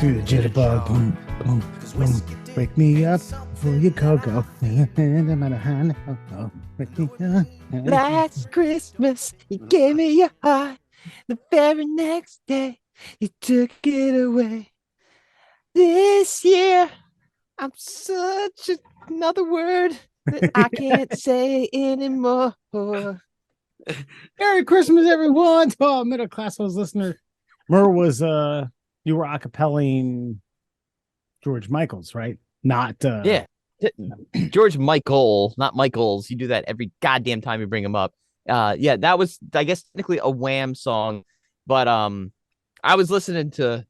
Do the jitterbug, boom, boom, boom. Wake me up before you go. No matter how, wake me up. Last Christmas, you gave me your heart. The very next day, you took it away. This year, I'm such another word that I can't say anymore. Merry Christmas, everyone. Oh, middle class was listener. Mer was you were acapelling George Michael's, right? Not Yeah. George Michael, not Michaels. You do that every goddamn time you bring him up. Yeah, that was, I guess, technically a Wham song, but I was listening to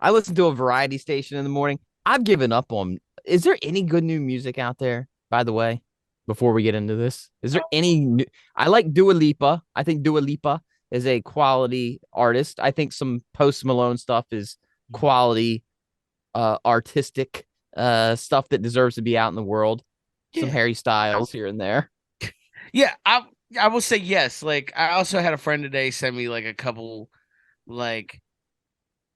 I listened to a variety station in the morning. I've given up on. Is there any good new music out there, by the way, before we get into this? Is there any new? I like Dua Lipa. I think Dua Lipa is a quality artist. I think some Post Malone stuff is quality artistic stuff that deserves to be out in the world. Some Yeah. Harry Styles here and there. Yeah, I will say yes. Like I also had a friend today send me like a couple like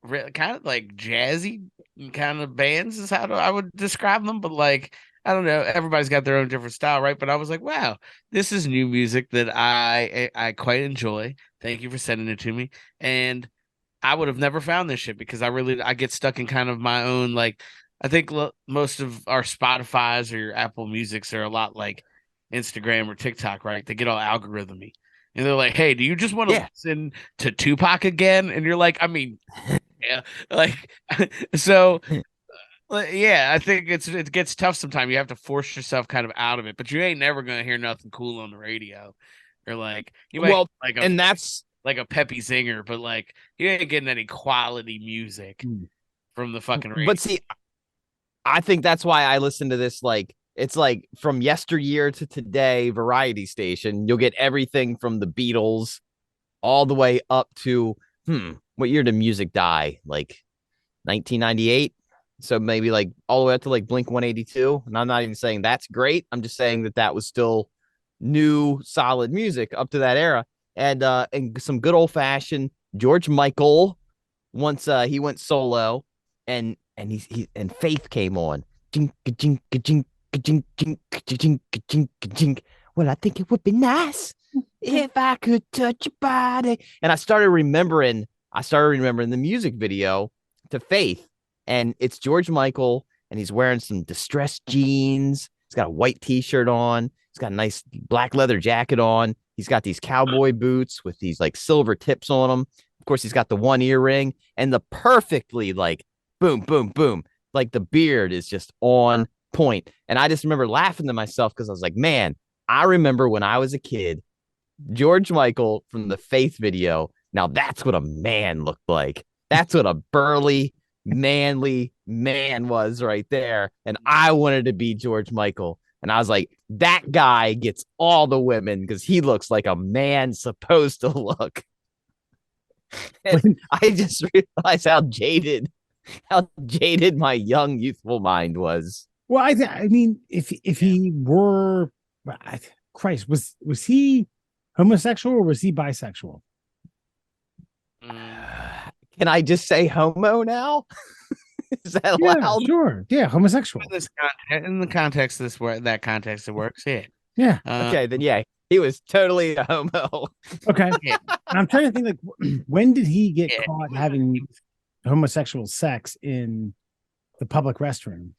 kind of like jazzy kind of bands is how I would describe them, but like I don't know, everybody's got their own different style, right? But I was like, wow, this is new music that I quite enjoy. Thank you for sending it to me. And I would have never found this shit because I get stuck in kind of my own like I think most of our Spotify's or your Apple Musics are a lot like Instagram or TikTok, right? They get all algorithmy. And they're like, "Hey, do you just want to listen to Tupac again?" And you're like, "I mean, yeah." Like so yeah, I think it gets tough sometimes. You have to force yourself kind of out of it, but you ain't never gonna hear nothing cool on the radio. Or like you might like and that's like a peppy singer, but like you ain't getting any quality music from the fucking radio. But see, I think that's why I listen to this. Like, it's like from yesteryear to today, variety station. You'll get everything from the Beatles all the way up to, what year did music die? Like 1998. So maybe like all the way up to like Blink 182. And I'm not even saying that's great. I'm just saying that was still new, solid music up to that era. And some good old fashioned George Michael once he went solo and he and Faith came on. Well, I think it would be nice if I could touch your body. And I started remembering the music video to Faith, and it's George Michael, and he's wearing some distressed jeans. He's got a white t-shirt on. He's got a nice black leather jacket on. He's got these cowboy boots with these like silver tips on them. Of course, he's got the one earring and the perfectly like boom, boom, boom. Like the beard is just on point. And I just remember laughing to myself because I was like, man, I remember when I was a kid, George Michael from the Faith video. Now that's what a man looked like. That's what a burly, manly man was right there. And I wanted to be George Michael. And I was like, that guy gets all the women because he looks like a man supposed to look. And I just realized how jaded my young, youthful mind was. Well, I mean, if he were, Christ, was he homosexual or was he bisexual? Can I just say homo now? Is that allowed? Sure. Yeah, homosexual. In the context of that context, it works. Yeah. Yeah. Okay, then yeah, he was totally a homo. Okay. Yeah. And I'm trying to think, like, when did he get caught having homosexual sex in the public restroom?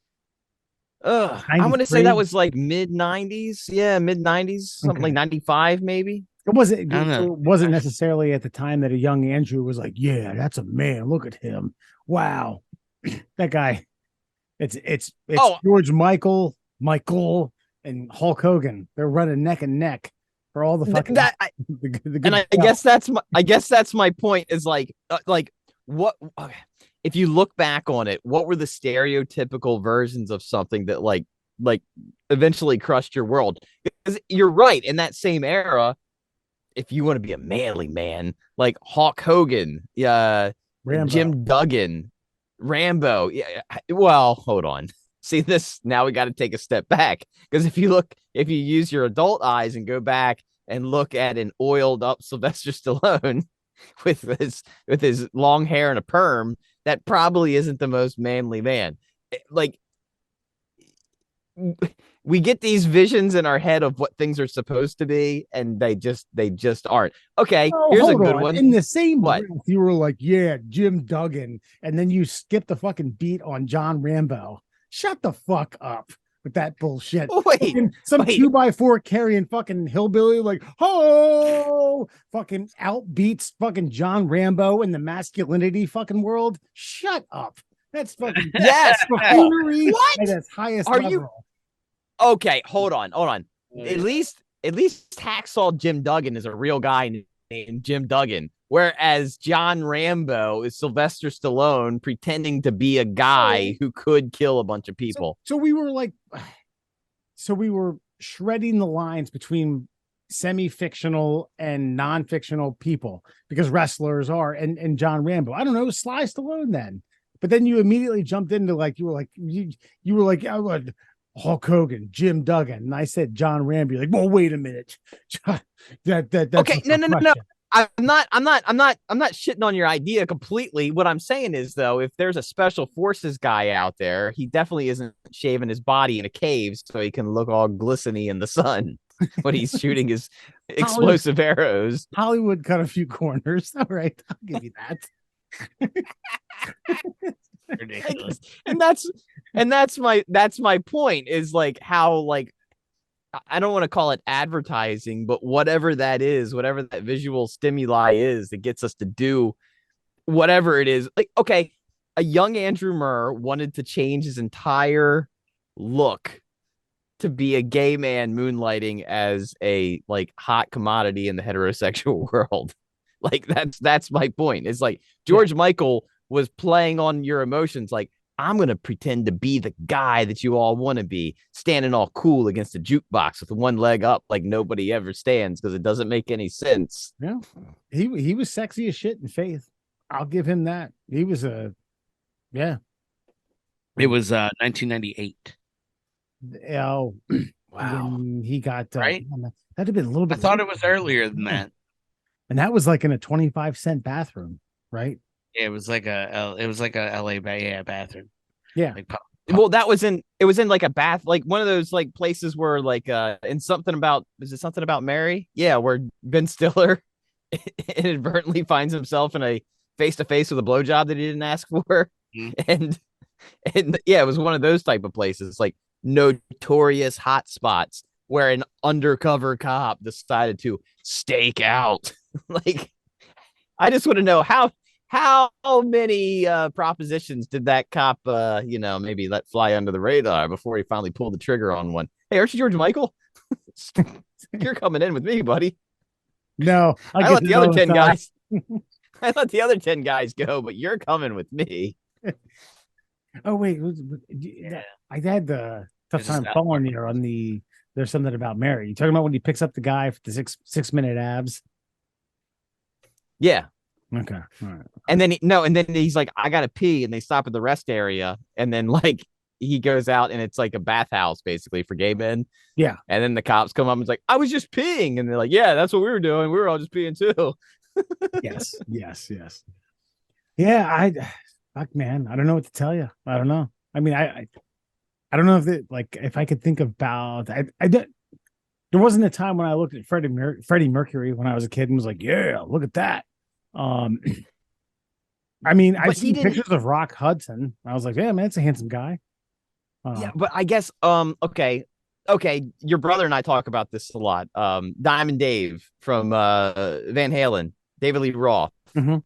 I want to say that was like mid 90s. Yeah, mid 90s, something like 95, maybe. It wasn't necessarily at the time that a young Andrew was like, yeah, that's a man. Look at him. Wow. That guy. It's George Michael, and Hulk Hogan. They're running neck and neck for all the fucking I guess that's my point is like what if you look back on it, what were the stereotypical versions of something that like eventually crushed your world? Because you're right, in that same era, if you want to be a manly man, like Hulk Hogan, Jim Duggan, Rambo. Yeah, well, hold on. See this, now we got to take a step back, because if you use your adult eyes and go back and look at an oiled up Sylvester Stallone with his long hair and a perm, that probably isn't the most manly man. Like, we get these visions in our head of what things are supposed to be, and they just aren't. Okay, Oh, here's a hold good on. one. In the same What? breath, you were like, yeah, Jim Duggan. And then you skip the fucking beat on John Rambo. Shut the fuck up with that bullshit. Wait, fucking some wait. 2x4 carrying fucking hillbilly, like, oh, fucking outbeats fucking John Rambo in the masculinity fucking world. Shut up. That's fucking Yes. buffoonery What? at its highest Are level. you okay? Hold on. At least Hacksaw Jim Duggan is a real guy named Jim Duggan, whereas John Rambo is Sylvester Stallone pretending to be a guy who could kill a bunch of people. So we were like, so we were shredding the lines between semi-fictional and non-fictional people because wrestlers are, and John Rambo. I don't know, Sly Stallone then. But then you immediately jumped into like, you were like, I would Hulk Hogan, Jim Duggan, and I said John Rambo. You're like, well, wait a minute. That's okay, no. I'm not shitting on your idea completely. What I'm saying is, though, if there's a special forces guy out there, he definitely isn't shaving his body in a cave so he can look all glistening in the sun when he's shooting his explosive arrows. Hollywood cut a few corners. All right, I'll give you that. Ridiculous. And that's my point, is like how, like, I don't want to call it advertising, but whatever that is, whatever that visual stimuli is that gets us to do whatever it is. Like, okay, a young Andrew Murr wanted to change his entire look to be a gay man moonlighting as a like hot commodity in the heterosexual world. Like, that's my point. It's like George Michael was playing on your emotions. Like, I'm going to pretend to be the guy that you all want to be, standing all cool against a jukebox with one leg up like nobody ever stands, because it doesn't make any sense. Yeah. He was sexy as shit in Faith. I'll give him that. He was It was 1998. Oh, Wow. He got right. That'd have been a little bit. I thought it was earlier than that. And that was like in a 25-cent bathroom, right? Yeah, it was like a LA bathroom. Yeah. Like, well, it was in like a bath, like one of those like places where like in something about, is it Something About Mary? Yeah, where Ben Stiller inadvertently finds himself in a face-to-face with a blowjob that he didn't ask for. Mm-hmm. And yeah, it was one of those type of places, like notorious hot spots where an undercover cop decided to stake out. Like, I just want to know how many propositions did that cop maybe let fly under the radar before he finally pulled the trigger on one. Hey, aren't you George Michael? You're coming in with me, buddy. No, I let the other 10 guys I let the other 10 guys go, but you're coming with me. Oh wait, I had the tough time following you on the There's Something About Mary. You talking about when he picks up the guy for the 6-minute abs? Yeah. Okay. All right. And then he's like, I gotta pee, and they stop at the rest area, and then like he goes out, and it's like a bathhouse basically for gay men. Yeah. And then the cops come up and it's like, I was just peeing, and they're like, yeah, that's what we were doing. We were all just peeing too. Yes. Yeah, fuck, man, I don't know what to tell you. I don't know. I mean, I don't know if I could think about there wasn't a time when I looked at Freddie Mercury when I was a kid and was like, yeah, look at that. I mean, I've seen pictures of Rock Hudson. I was like, yeah, man, it's a handsome guy. Yeah, but I guess okay, your brother and I talk about this a lot. Diamond Dave from Van Halen, David Lee Roth. Mm-hmm.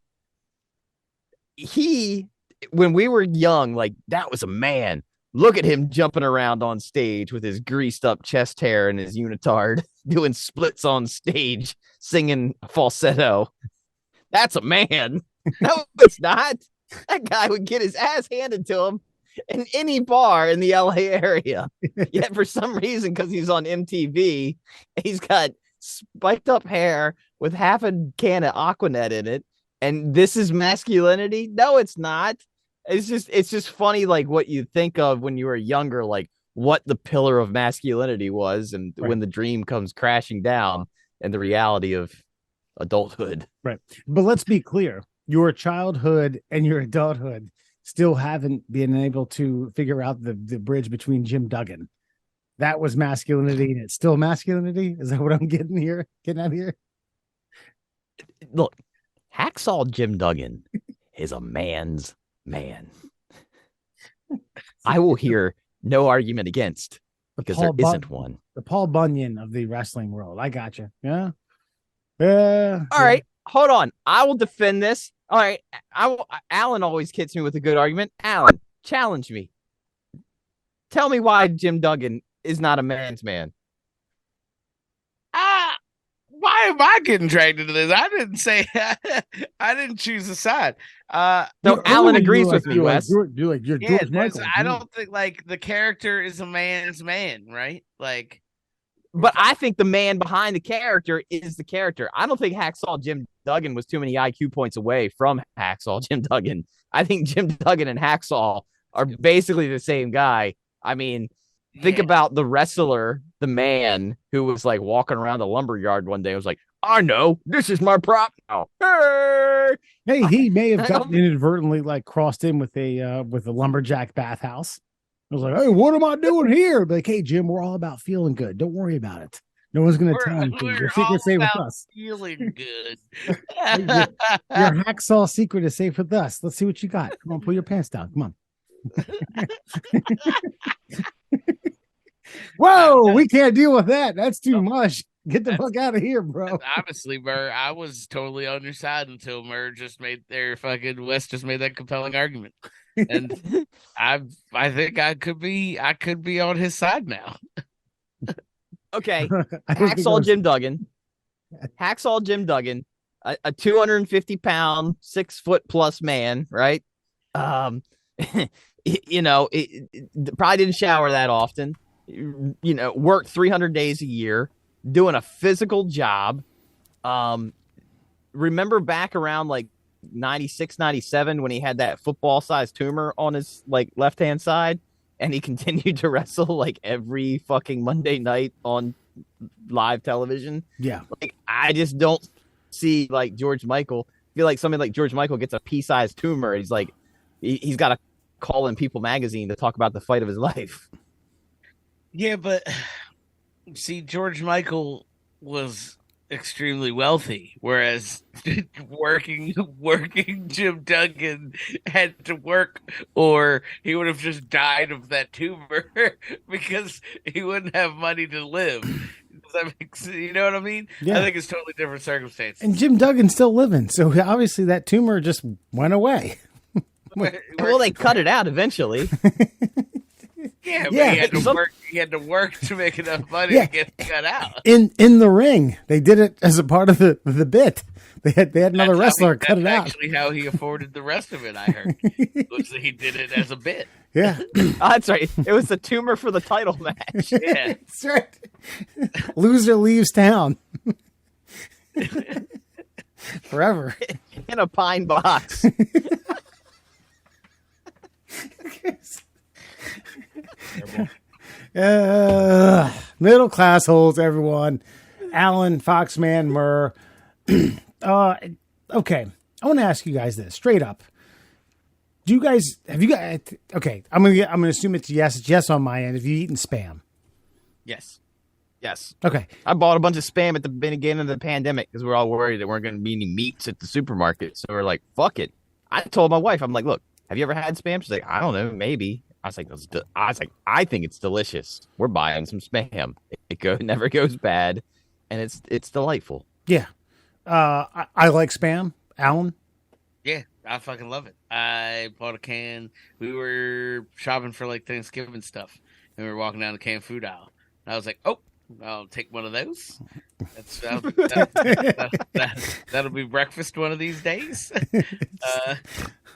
He, when we were young, like, that was a man. Look at him jumping around on stage with his greased up chest hair and his unitard, doing splits on stage, singing falsetto. That's a man. No, it's not. That guy would get his ass handed to him in any bar in the LA area. Yet for some reason, because he's on MTV, he's got spiked up hair with half a can of Aquanet in it. And this is masculinity? No, it's not. It's just funny, like, what you think of when you were younger, like what the pillar of masculinity was, and right, when the dream comes crashing down and the reality of adulthood. Right. But let's be clear. your childhood and your adulthood still haven't been able to figure out the bridge between Jim Duggan. That was masculinity, and it's still masculinity. Is that what I'm getting out here? Look, Hacksaw Jim Duggan is a man's man. I will hear no argument against, because there isn't one. The Paul Bunyan of the wrestling world. I got you. Yeah. Yeah. All right. Hold on. I will defend this. All right. Alan always hits me with a good argument. Alan, challenge me. Tell me why Jim Duggan is not a man's man. Why am I getting dragged into this? I didn't say I didn't choose a side. No, Alan agrees with me, Wes. You're George Michael. I don't think like the character is a man's man, right? Like, but I think the man behind the character is the character. I don't think Hacksaw Jim Duggan was too many IQ points away from Hacksaw Jim Duggan. I think Jim Duggan and Hacksaw are basically the same guy. I mean, think about the wrestler, the man who was like walking around the lumber yard one day. Was like, I know, this is my prop now. Hey, he may have gotten inadvertently like crossed in with a lumberjack bathhouse. I was like, hey, what am I doing here? Like, hey, Jim, we're all about feeling good. Don't worry about it. No one's going to tell you. Your secret's safe with us. Feeling good. your Hacksaw secret is safe with us. Let's see what you got. Come on, pull your pants down. Come on. Whoa, we can't deal with that. That's too much. Get the fuck out of here, bro. Honestly, Murr, I was totally on your side until Murr just made West just made that compelling argument. And I think I could be on his side now. Okay. Hacksaw Jim Duggan. Hacksaw Jim Duggan, a 250-pound, 6-foot-plus man, right? You know, probably didn't shower that often. You know, worked 300 days a year, doing a physical job. Remember back around like 96, 97 when he had that football-sized tumor on his like left-hand side, and he continued to wrestle like every fucking Monday night on live television. Yeah. Like, I just don't see like George Michael. I feel like somebody like George Michael gets a pea-sized tumor, and he's like, he's got to call in People Magazine to talk about the fight of his life. Yeah, but see, George Michael was extremely wealthy, whereas working Jim Duggan had to work, or he would have just died of that tumor because he wouldn't have money to live. Does that make sense? You know what I mean? Yeah. I think it's totally different circumstances. And Jim Duggan's still living, so obviously that tumor just went away. Well, they cut it out eventually. Yeah, but he had to work to make enough money to get it cut out. In the ring. They did it as a part of the bit. They had another wrestler cut it out. That's actually how he afforded the rest of it, I heard. Was that he did it as a bit. Yeah. That's right. It was the tumor for the title match. Yeah. That's right. Loser leaves town. Forever. In a pine box. Middle class holes, everyone. Alan, Foxman, Murr. Okay, I want to ask you guys this straight up. Do you guys okay? I'm gonna assume it's yes. It's yes on my end. Have you eaten Spam? Yes. Yes. Okay. I bought a bunch of Spam at the beginning of the pandemic because we were all worried there weren't going to be any meats at the supermarket. So we're like, fuck it. I told my wife, I'm like, look, have you ever had Spam? She's like, I don't know, maybe. I was like, I think it's delicious. We're buying some Spam. It never goes bad, and it's delightful. Yeah. I like Spam. Alan? Yeah, I fucking love it. I bought a can. We were shopping for like Thanksgiving stuff, and we were walking down the canned food aisle. And I was like, oh, I'll take one of those. That'll be breakfast one of these days.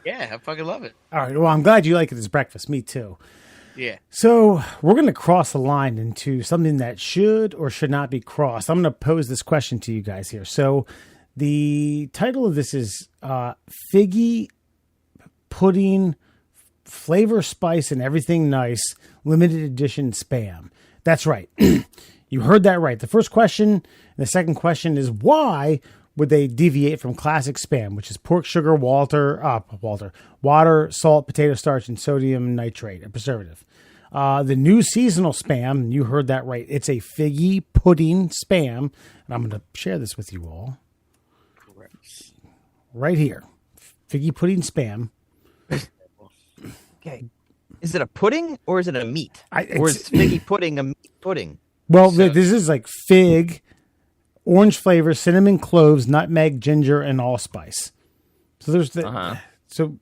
Yeah, I fucking love it. All right. Well, I'm glad you like it as breakfast. Me too. Yeah. So we're going to cross the line into something that should or should not be crossed. I'm going to pose this question to you guys here. So the title of this is Figgy Pudding Flavor, Spice, and Everything Nice Limited Edition Spam. That's right. You heard that right. The first question, and the second question is why would they deviate from classic Spam, which is pork, sugar, water, salt, potato starch, and sodium nitrate, a preservative. The new seasonal Spam, you heard that right. It's a figgy pudding Spam, and I'm going to share this with you all. Gross. Right here, figgy pudding Spam. Okay. Is it a pudding or is it a meat? Or is figgy pudding a meat pudding? Well, this is like fig, orange flavor, cinnamon, cloves, nutmeg, ginger, and allspice. So there's the so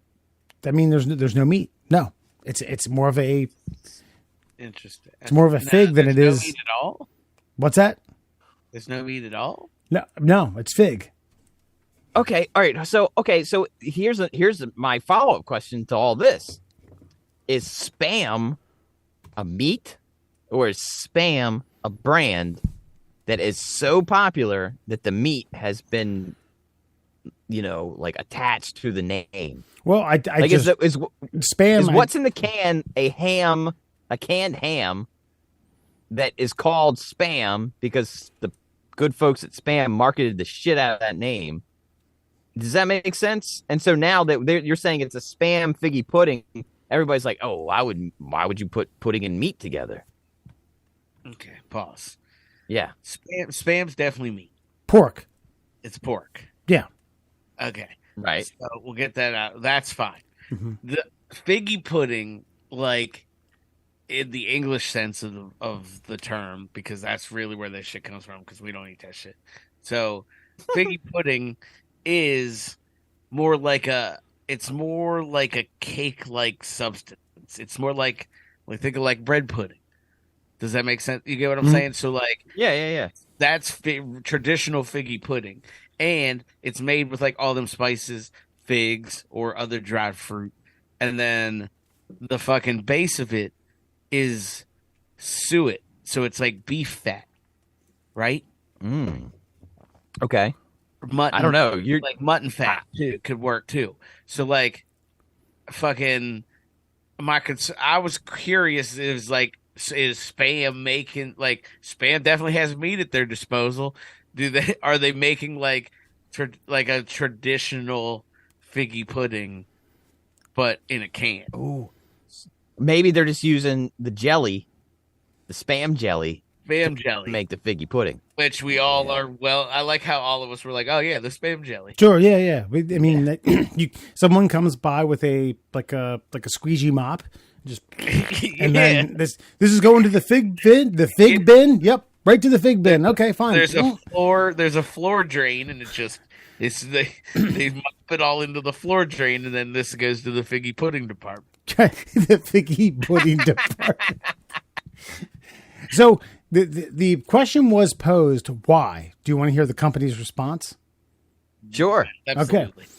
I mean there's no meat. No, it's more of a interesting. It's more of a fig than it is. No meat at all. What's that? There's no meat at all. No, it's fig. Okay, all right. So here's my follow-up question to all this: is Spam a meat, or is Spam a brand that is so popular that the meat has been, like attached to the name? Well, I like just is Spam. Is what's in the can a canned ham that is called Spam because the good folks at Spam marketed the shit out of that name? Does that make sense? And so now that you're saying it's a Spam figgy pudding, everybody's like, "Oh, why would you put pudding and meat together?" Okay, pause. Yeah, Spam's definitely meat. Pork. It's pork. Yeah. Okay. right. So we'll get that out. That's fine. Mm-hmm. The figgy pudding, like in the English sense of the term, because that's really where this shit comes from, because we don't eat that shit. So figgy pudding is more like a cake-like substance. It's more like think of like bread pudding. Does that make sense? You get what I'm saying? So like, yeah. that's traditional figgy pudding, and it's made with like all them spices, figs, or other dried fruit, and then the fucking base of it is suet, so it's like beef fat, right? Okay. Mutton. I don't know. You're like mutton fat too could work too. So like, fucking, I was curious. It was like, is Spam making Spam definitely has meat at their disposal? Are they making like a traditional figgy pudding, but in a can? Ooh. Maybe they're just using the jelly, the Spam jelly. Spam jelly to make the figgy pudding, which we all are. Well, I like how all of us were like, "Oh yeah, the Spam jelly." Sure, yeah. I mean, someone comes by with a squeegee mop, just and then this is going to the fig bin. The fig bin. Yep, right to the fig bin. Okay, fine. There's a floor drain, and they mop it all into the floor drain, and then this goes to the figgy pudding department. The figgy pudding department. So the question was posed, why? Do you want to hear the company's response? Sure. Absolutely. Okay.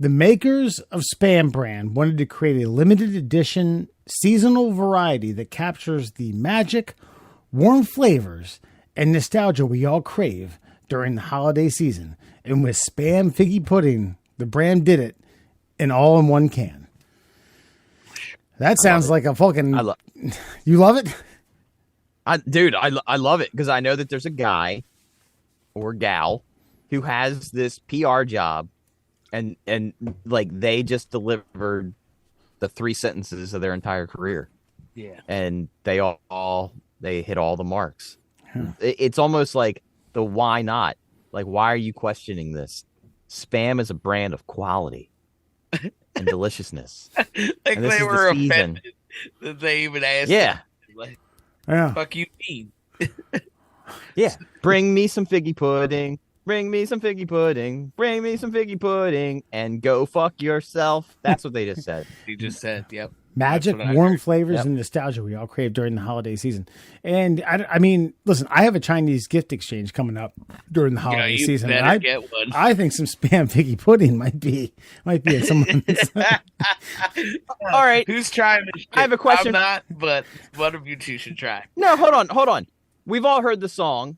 The makers of Spam brand wanted to create a limited edition seasonal variety that captures the magic, warm flavors, and nostalgia we all crave during the holiday season. And with Spam figgy pudding, the brand did it in one can. That sounds like a fucking... You love it? Dude, I love it because I know that there's a guy or gal who has this PR job and like they just delivered the 3 sentences of their entire career. Yeah. And they hit all the marks. It's almost like the why not? Like, why are you questioning this? Spam is a brand of quality and deliciousness. Like and they were offended that they even asked. Yeah. Yeah. Fuck you mean? Yeah. Bring me some figgy pudding. Bring me some figgy pudding. Bring me some figgy pudding. And go fuck yourself. That's what they just said. He just said, yep. Magic, warm flavors, and nostalgia we all crave during the holiday season. And I mean, listen, I have a Chinese gift exchange coming up during the holiday season. Better get one. I think some Spam figgy pudding might be in someone's. All right. Who's trying this shit? I have a question. I'm not, but one of you two should try. No, hold on. We've all heard the song,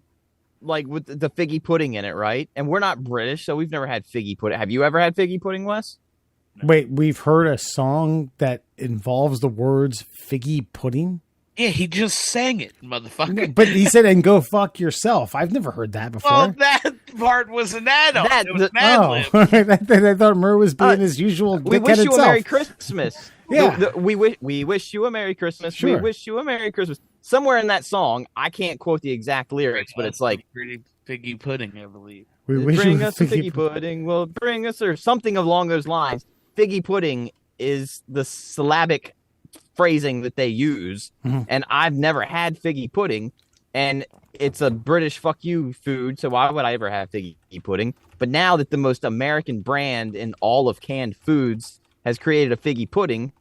like with the figgy pudding in it, right? And we're not British, so we've never had figgy pudding. Have you ever had figgy pudding, Wes? Wait, we've heard a song that involves the words figgy pudding? Yeah, he just sang it, motherfucker. But he said, "And go fuck yourself." I've never heard that before. Well, that part was an add-on. That- It was an Oh, ad-lib. I thought Murr was being his usual We dickhead wish you a itself. Merry Christmas. Yeah. We wish you a Merry Christmas. Sure. We wish you a Merry Christmas. Somewhere in that song, I can't quote the exact lyrics, but it's like, pretty figgy pudding, I believe. We wish bring you us a figgy pudding. Will bring us, or something along those lines. Figgy pudding is the syllabic phrasing that they use, and I've never had figgy pudding, and it's a British fuck you food, so why would I ever have figgy pudding? But now that the most American brand in all of canned foods has created a figgy pudding,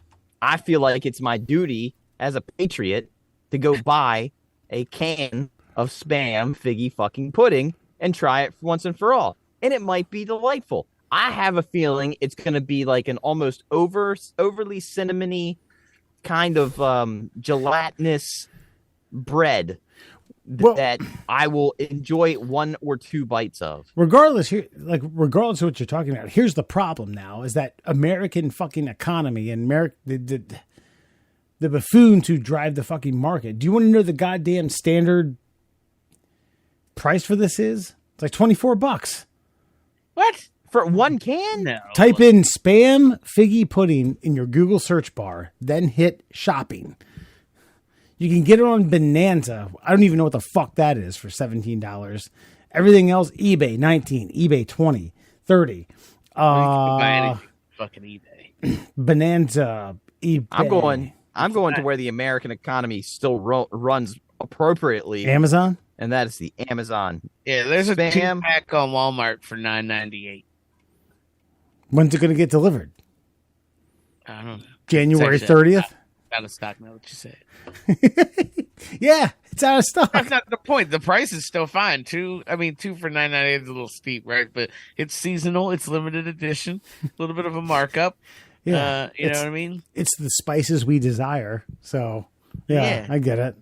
I feel like it's my duty as a patriot to go buy a can of Spam figgy fucking pudding and try it once and for all. And it might be delightful. I have a feeling it's going to be like an almost overly cinnamony kind of gelatinous bread that I will enjoy one or two bites of. Regardless of what you're talking about, here's the problem now: is that American fucking economy and the buffoons who drive the fucking market. Do you want to know the goddamn standard price for this is? It's like $24. What? For one can? No. Type in Spam figgy pudding in your Google search bar, then hit shopping. You can get it on Bonanza. I don't even know what the fuck that is for $17. Everything else, eBay 19, eBay 20, 30. Buy anything, fucking eBay. Bonanza, eBay. I'm going to where the American economy still runs appropriately. Amazon? And that is the Amazon. Yeah, there's a Spam. 2-pack on Walmart for $9.98. When's it going to get delivered? I don't know. January It's actually 30th? Out of stock now, what you said. Yeah, it's out of stock. That's not the point. The price is still fine. Two for $9.98 is a little steep, right? But it's seasonal. It's limited edition. A little bit of a markup. Yeah, You know what I mean? It's the spices we desire. So, yeah. I get it.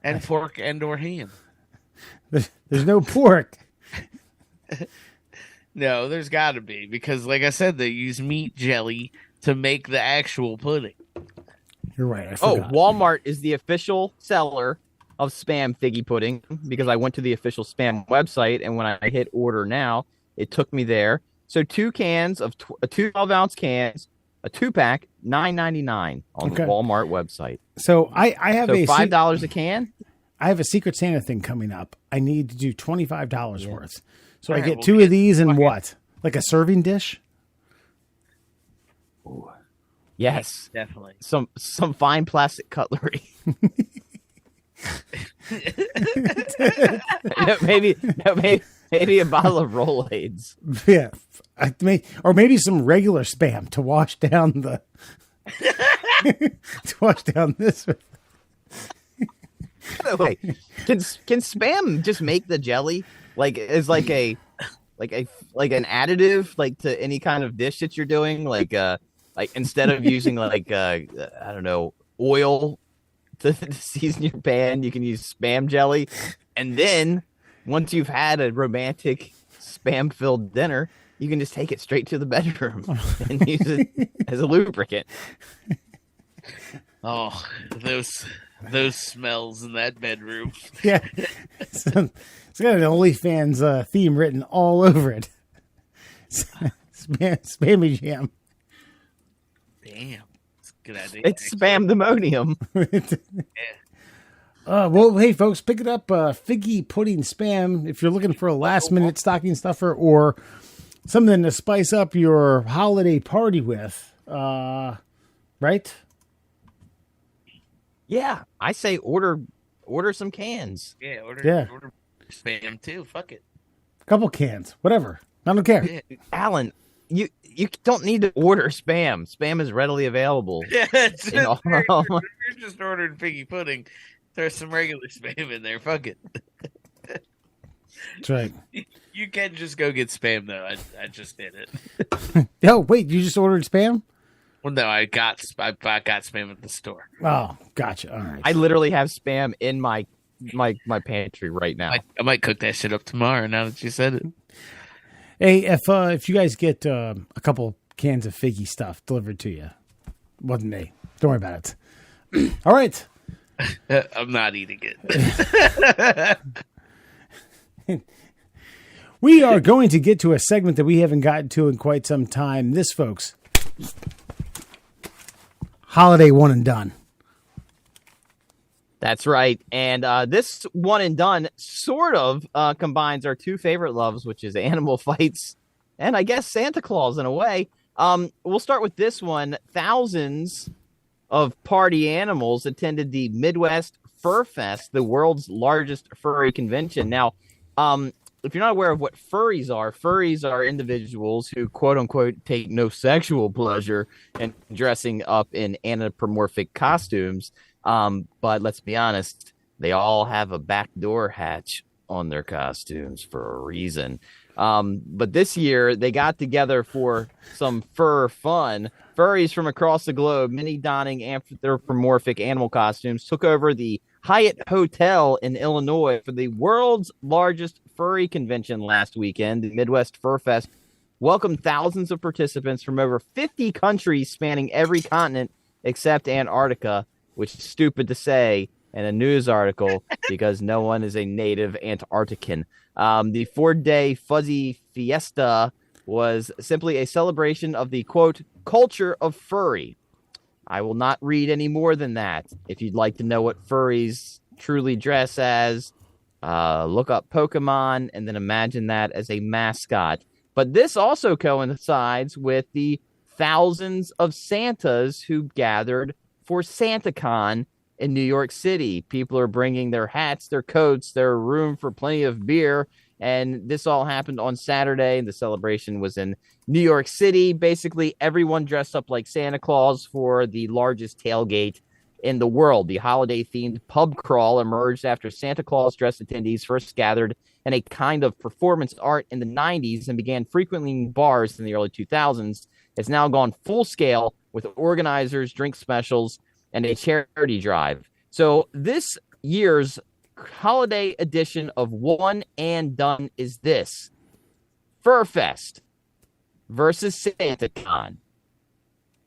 And pork and or ham. There's no pork. No, there's got to be, because like I said, they use meat jelly to make the actual pudding. You're right. I Oh, forgot. Walmart is the official seller of Spam figgy pudding because I went to the official Spam website, and when I hit order now, it took me there. So 2 cans of 2 12-ounce cans, a 2-pack, $9.99 on the Walmart website. So I have $5 a can. I have a Secret Santa thing coming up. I need to do $25 worth. So All I right, get well, 2 of these and what? Like a serving dish? Yes, Definitely. some fine plastic cutlery. maybe a bottle of Rolaids. Yeah. Or maybe some regular Spam to wash down the to wash down this. By the way, can Spam just make the jelly like as like an additive like to any kind of dish that you're doing, like instead of using like I don't know, oil to season your pan, you can use Spam jelly, and then once you've had a romantic Spam filled dinner, you can just take it straight to the bedroom and use it as a lubricant. Oh, those smells in that bedroom. Yeah. It's got an OnlyFans theme written all over it. Spammy Jam. Damn. That's a good idea. It's spamdemonium. Well, hey, folks, pick it up. Figgy Pudding Spam. If you're looking for a last-minute stocking stuffer or something to spice up your holiday party with, right? Yeah, I say order some cans. Yeah, Yeah. order Spam too. Fuck it. A couple cans, whatever. I don't care. Yeah. Alan, you don't need to order Spam. Spam is readily available. Yeah, it's In all- you're just ordering figgy pudding. There's some regular Spam in there. Fuck it. That's right. You can just go get Spam though. I just did it. Oh, wait, you just ordered Spam? Well, no, I got Spam at the store. Oh, gotcha. All right. I literally have Spam in my pantry right now. I might cook that shit up tomorrow. Now that you said it. Hey, if you guys get a couple cans of figgy stuff delivered to you, wasn't me. Don't worry about it. All right. I'm not eating it. We are going to get to a segment that we haven't gotten to in quite some time. This, folks, holiday one and done. That's right. And this one and done sort of combines our two favorite loves, which is animal fights and I guess Santa Claus in a way. We'll start with this one. Thousands of party animals attended the Midwest Fur Fest, the world's largest furry convention. Now, if you're not aware of what furries are individuals who, quote unquote, take no sexual pleasure in dressing up in anthropomorphic costumes. But let's be honest, they all have a backdoor hatch on their costumes for a reason. But this year they got together for some fur fun. Furries from across the globe, many donning anthropomorphic animal costumes, took over the Hyatt Hotel in Illinois for the world's largest furry convention last weekend. The Midwest Fur Fest welcomed thousands of participants from over 50 countries spanning every continent except Antarctica, which is stupid to say in a news article because no one is a native Antarctican. The 4-day Fuzzy Fiesta was simply a celebration of the, quote, culture of furry. I will not read any more than that. If you'd like to know what furries truly dress as, look up Pokemon and then imagine that as a mascot. But this also coincides with the thousands of Santas who gathered for SantaCon in New York City. People are bringing their hats, their coats, their room for plenty of beer. And this all happened on Saturday. And the celebration was in New York City. Basically, everyone dressed up like Santa Claus for the largest tailgate in the world. The holiday-themed pub crawl emerged after Santa Claus-dressed attendees first gathered in a kind of performance art in the 90s and began frequently in bars in the early 2000s. It's now gone full scale with organizers, drink specials, and a charity drive. So this year's holiday edition of One and Done is this: Fur Fest versus SantaCon.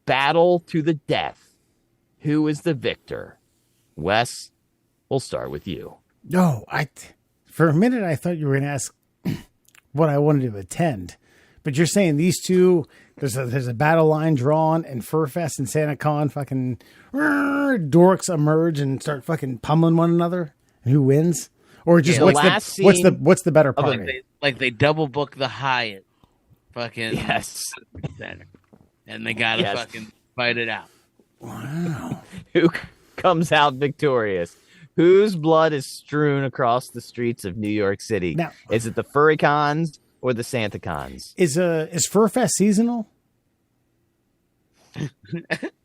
Battle to the death. Who is the victor? Wes, we'll start with you. No, for a minute I thought you were going to ask what I wanted to attend, but you're saying these two. There's a battle line drawn, and Fur Fest and SantaCon fucking dorks emerge and start fucking pummeling one another. And who wins? Or just what's the better part? They double book the Hyatt, fucking yes, and they gotta fucking fight it out. Wow, who comes out victorious? Whose blood is strewn across the streets of New York City? Now, is it the Furrycons or the SantaCons? Is Fur Fest seasonal?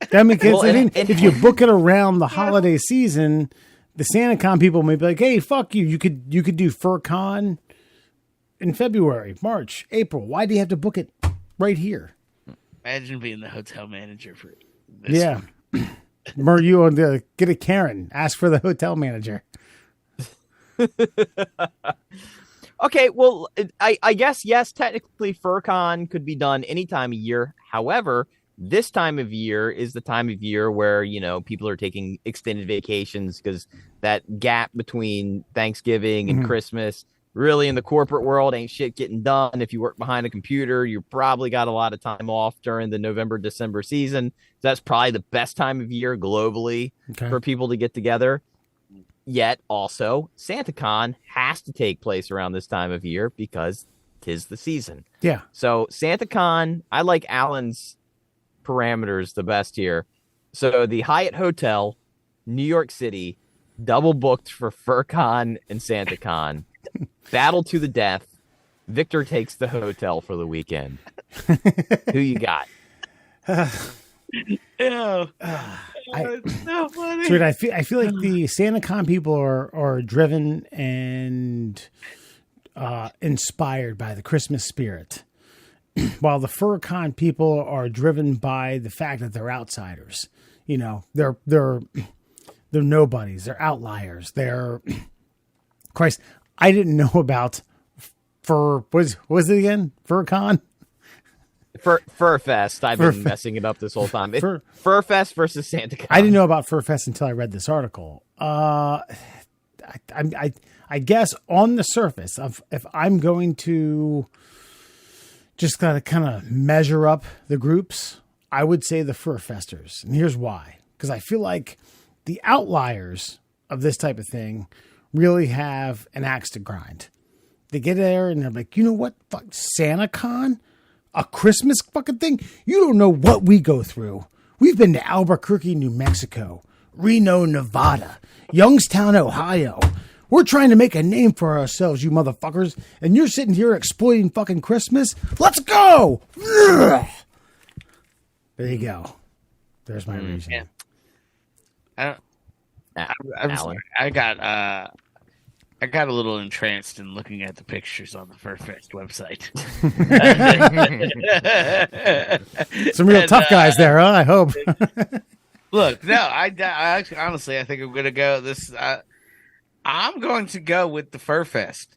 That makes if you book it around the holiday season, the SantaCon people may be like, "Hey, fuck you! You could do FurCon in February, March, April. Why do you have to book it right here?" Imagine being the hotel manager for this. Yeah, Mur, you on the get a Karen. Ask for the hotel manager. Okay, well, I guess, yes, technically FurCon could be done any time of year. However, this time of year is the time of year where, you know, people are taking extended vacations because that gap between Thanksgiving and Christmas, really in the corporate world, ain't shit getting done. If you work behind a computer, you probably got a lot of time off during the November, December season. So that's probably the best time of year globally for people to get together. Yet also, SantaCon has to take place around this time of year because 'tis the season. Yeah. So SantaCon, I like Alan's parameters the best here. So the Hyatt Hotel, New York City, double booked for FurCon and SantaCon. Battle to the death. Victor takes the hotel for the weekend. Who you got? Ew. It's so funny. Dude, I feel like the SantaCon people are driven and inspired by the Christmas spirit, while the FurCon people are driven by the fact that they're outsiders. You know, they're nobodies. They're outliers. They're Christ. I didn't know about was it again? FurCon? Fur Fest. I've been messing it up this whole time. Fur Fest versus SantaCon. I didn't know about Fur Fest until I read this article. I guess on the surface of if I'm going to just gotta kind of measure up the groups, I would say the Fur Festers. And here's why. Because I feel like the outliers of this type of thing really have an axe to grind. They get there and they're like, you know what? Fuck SantaCon? A Christmas fucking thing? You don't know what we go through. We've been to Albuquerque, New Mexico, Reno, Nevada, Youngstown, Ohio. We're trying to make a name for ourselves, you motherfuckers, and you're sitting here exploiting fucking Christmas? Let's go! Ugh. There you go. There's my reason. Yeah. I got a little entranced in looking at the pictures on the FurFest website. Some real tough guys there, huh? I hope. Look, no, I actually, honestly, I think I'm gonna go this. I'm going to go with the FurFest,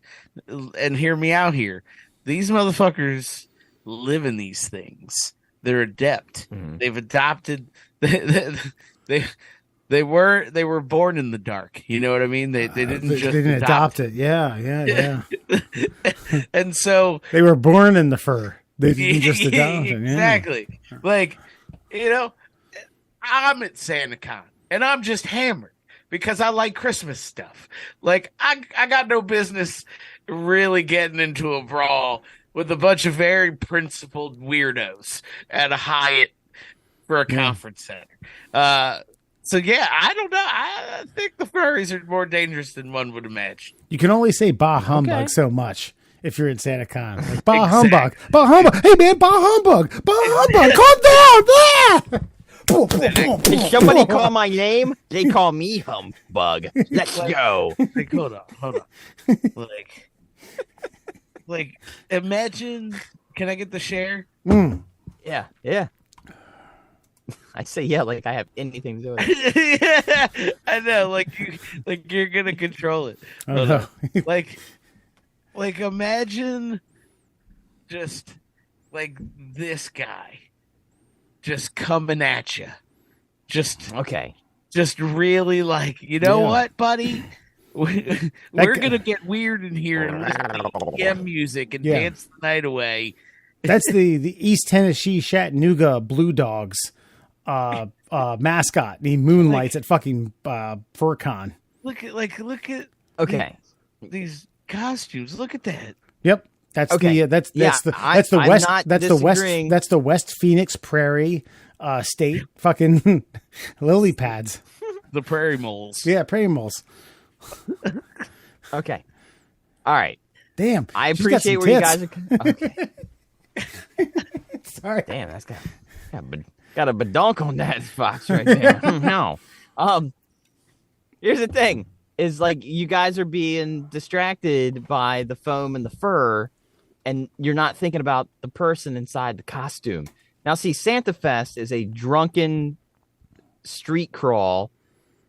and hear me out here. These motherfuckers live in these things. They're adept. Mm-hmm. They've adopted. They were born in the dark. You know what I mean? They didn't adopt it. Yeah. And so they were born in the fur. They didn't just adopt it. Exactly. Yeah. Like, you know, I'm at SantaCon and I'm just hammered because I like Christmas stuff. Like, I got no business really getting into a brawl with a bunch of very principled weirdos at a Hyatt for a conference center. So, yeah, I don't know. I think the furries are more dangerous than one would imagine. You can only say bah humbug so much if you're in SantaCon. Like, bah humbug. Bah humbug. Hey, man, bah humbug. Bah humbug. Calm down. Did somebody call my name? They call me humbug. Let's go. Like, hold on. Like, imagine. Can I get the share? Yeah. I say yeah, like I have anything to do with it. Yeah, I know. Like you're gonna control it. like imagine just like this guy just coming at you. Just really like, you know what, buddy? We're gonna get weird in here and listen to EDM music and dance the night away. That's the East Tennessee Chattanooga Blue Dogs mascot. He moonlights at fucking FurCon. Look at these costumes. Look at that. Yep. That's the West Phoenix Prairie state fucking lily pads. The prairie moles. Yeah, prairie moles. Okay. All right. Damn. I appreciate where you guys are. Okay. Sorry. Damn, that's got a badonk on that fox right there. No. Here's the thing. Is like you guys are being distracted by the foam and the fur, and you're not thinking about the person inside the costume. Now, see, Santa Fest is a drunken street crawl.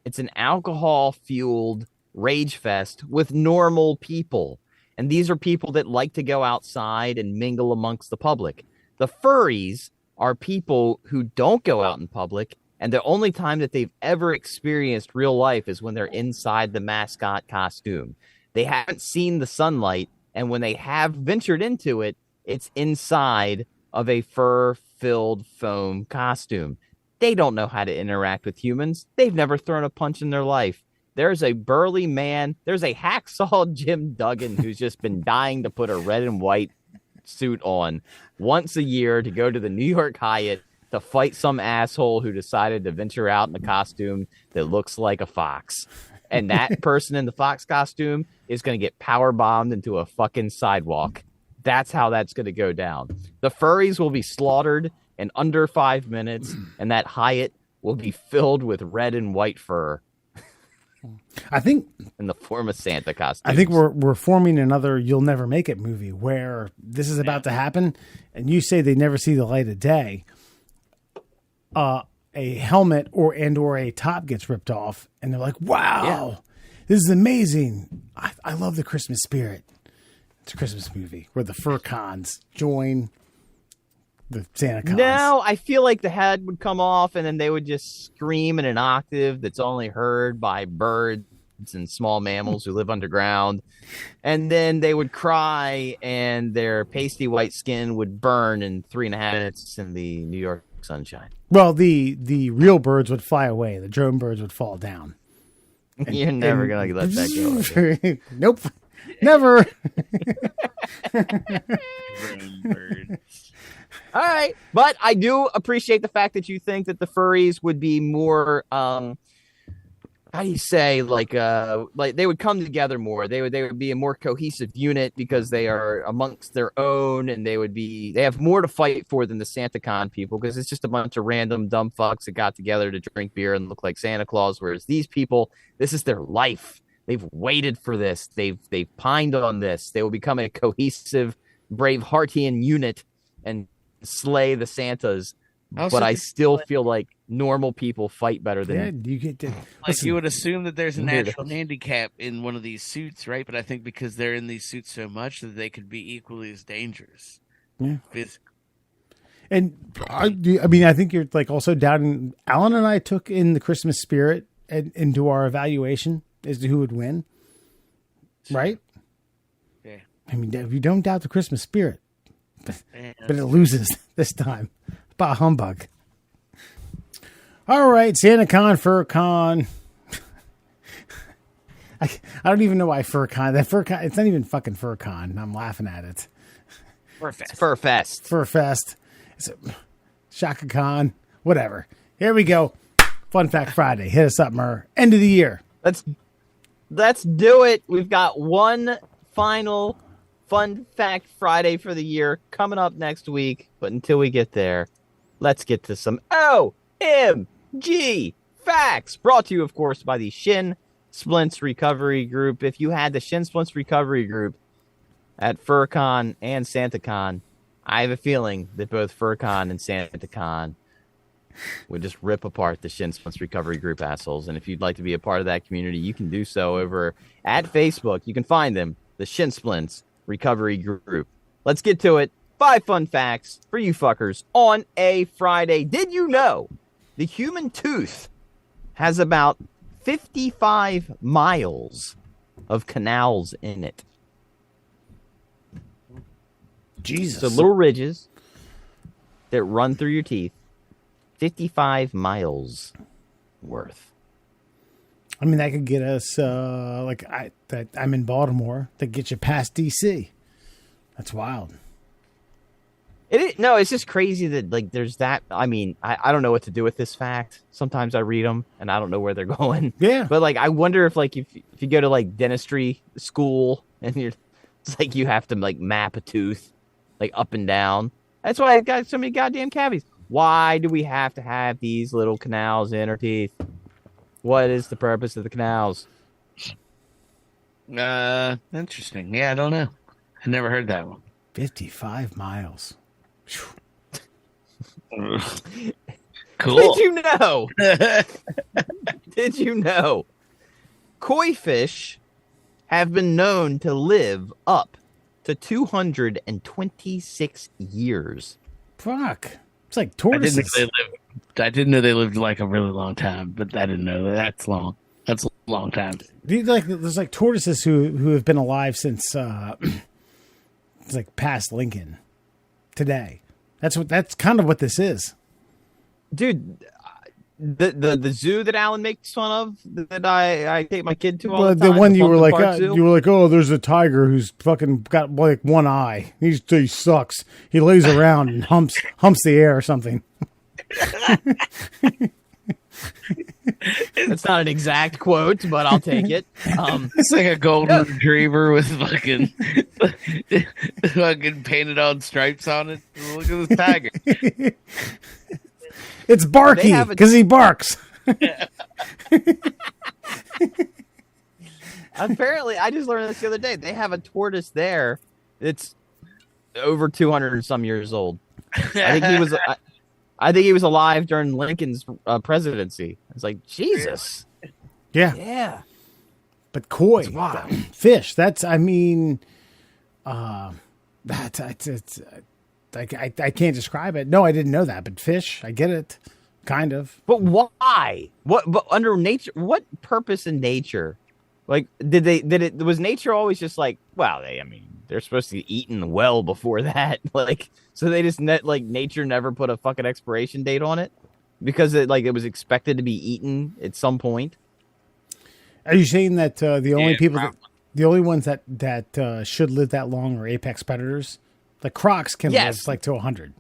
It's an alcohol-fueled rage fest with normal people. And these are people that like to go outside and mingle amongst the public. The furries are people who don't go out in public, and the only time that they've ever experienced real life is when they're inside the mascot costume. They haven't seen the sunlight, and when they have ventured into it, it's inside of a fur-filled foam costume. They don't know how to interact with humans. They've never thrown a punch in their life. There's a burly man. There's a hacksaw Jim Duggan who's just been dying to put a red and white suit on once a year to go to the New York Hyatt to fight some asshole who decided to venture out in a costume that looks like a fox. And that person in the fox costume is going to get power bombed into a fucking sidewalk. That's how that's going to go down. The furries will be slaughtered in under 5 minutes, and that Hyatt will be filled with red and white fur. I think in the form of Santa costumes. I think we're forming another "You'll Never Make It" movie where this is about to happen, and you say they never see the light of day. A helmet or a top gets ripped off, and they're like, "Wow, this is amazing! I love the Christmas spirit." It's a Christmas movie where the fur cons join the Santa Claus. No, I feel like the head would come off and then they would just scream in an octave that's only heard by birds and small mammals who live underground. And then they would cry and their pasty white skin would burn in 3.5 minutes in the New York sunshine. Well, the real birds would fly away. The drone birds would fall down. You're never going to let that go. Nope. Never. All right. But I do appreciate the fact that you think that the furries would be more, how do you say, like they would come together more. They would be a more cohesive unit because they are amongst their own, and they have more to fight for than the SantaCon people, because it's just a bunch of random dumb fucks that got together to drink beer and look like Santa Claus. Whereas these people, this is their life. They've waited for this. They've pined on this. They will become a cohesive, brave Hartian unit and slay the Santas. But I still feel like normal people fight better than you get to, like you would assume that there's a natural handicap in one of these suits, right? But I think because they're in these suits so much that they could be equally as dangerous. Yeah. Physically. And I mean, I think you're like also doubting. Alan and I took in the Christmas spirit into our evaluation as to who would win, right? Yeah. I mean, if you don't doubt the Christmas spirit, but it loses this time. Bah humbug. All right, SantaCon, FurCon. I don't even know why FurCon. That FurCon, it's not even fucking FurCon. I'm laughing at it. Furfest. FurFest. It's ShakaCon. Whatever. Here we go. Fun Fact Friday. Hit us up, Murr. End of the year. Let's do it. We've got one final Fun Fact Friday for the year coming up next week. But until we get there, let's get to some OMG facts. Brought to you, of course, by the Shin Splints Recovery Group. If you had the Shin Splints Recovery Group at FurCon and SantaCon, I have a feeling that both FurCon and SantaCon would just rip apart the Shin Splints Recovery Group assholes. And if you'd like to be a part of that community, you can do so over at Facebook. You can find them, the Shin Splints Recovery Group. Let's get to it. 5 fun facts for you fuckers on a Friday. Did you know the human tooth has about 55 miles of canals in it? Jesus. So little ridges that run through your teeth. 55 miles worth. I mean, that could get us, I'm in Baltimore, to get you past D.C. That's wild. No, it's just crazy that like there's that. I mean, I don't know what to do with this fact. Sometimes I read them and I don't know where they're going. Yeah. But like, I wonder if like if you go to like dentistry school and it's like you have to like map a tooth like up and down. That's why I got so many goddamn cavities. Why do we have to have these little canals in our teeth? What is the purpose of the canals? Interesting. Yeah, I don't know. I never heard that one. 55 miles. Cool. Did you know? Did you know? Koi fish have been known to live up to 226 years. Fuck. It's like tortoises. I didn't know they lived like a really long time, but I didn't know that's long. That's a long time. There's like tortoises who have been alive since it's like past Lincoln today. That's kind of what this is. Dude, the zoo that Alan makes fun of that I take my kid to all the time. The one you were like, oh, there's a tiger who's fucking got like one eye. He sucks. He lays around and humps the air or something. That's not an exact quote, but I'll take it. It's like a golden retriever with fucking painted on stripes on it. Look at this tiger. It's Barky because he barks. Apparently, I just learned this the other day. They have a tortoise there. It's over 200 and some years old. I think he was alive during Lincoln's presidency. It's like, Jesus. Yeah. But koi fish. That's. I mean, I can't describe it. No, I didn't know that, but fish, I get it, kind of. But why? What? But under nature, what purpose in nature? Like, was nature always just like, well, they're supposed to be eaten well before that, like, so they just nature never put a fucking expiration date on it because it was expected to be eaten at some point. Are you saying that the only ones that should live that long are apex predators? The crocs can live like to 100.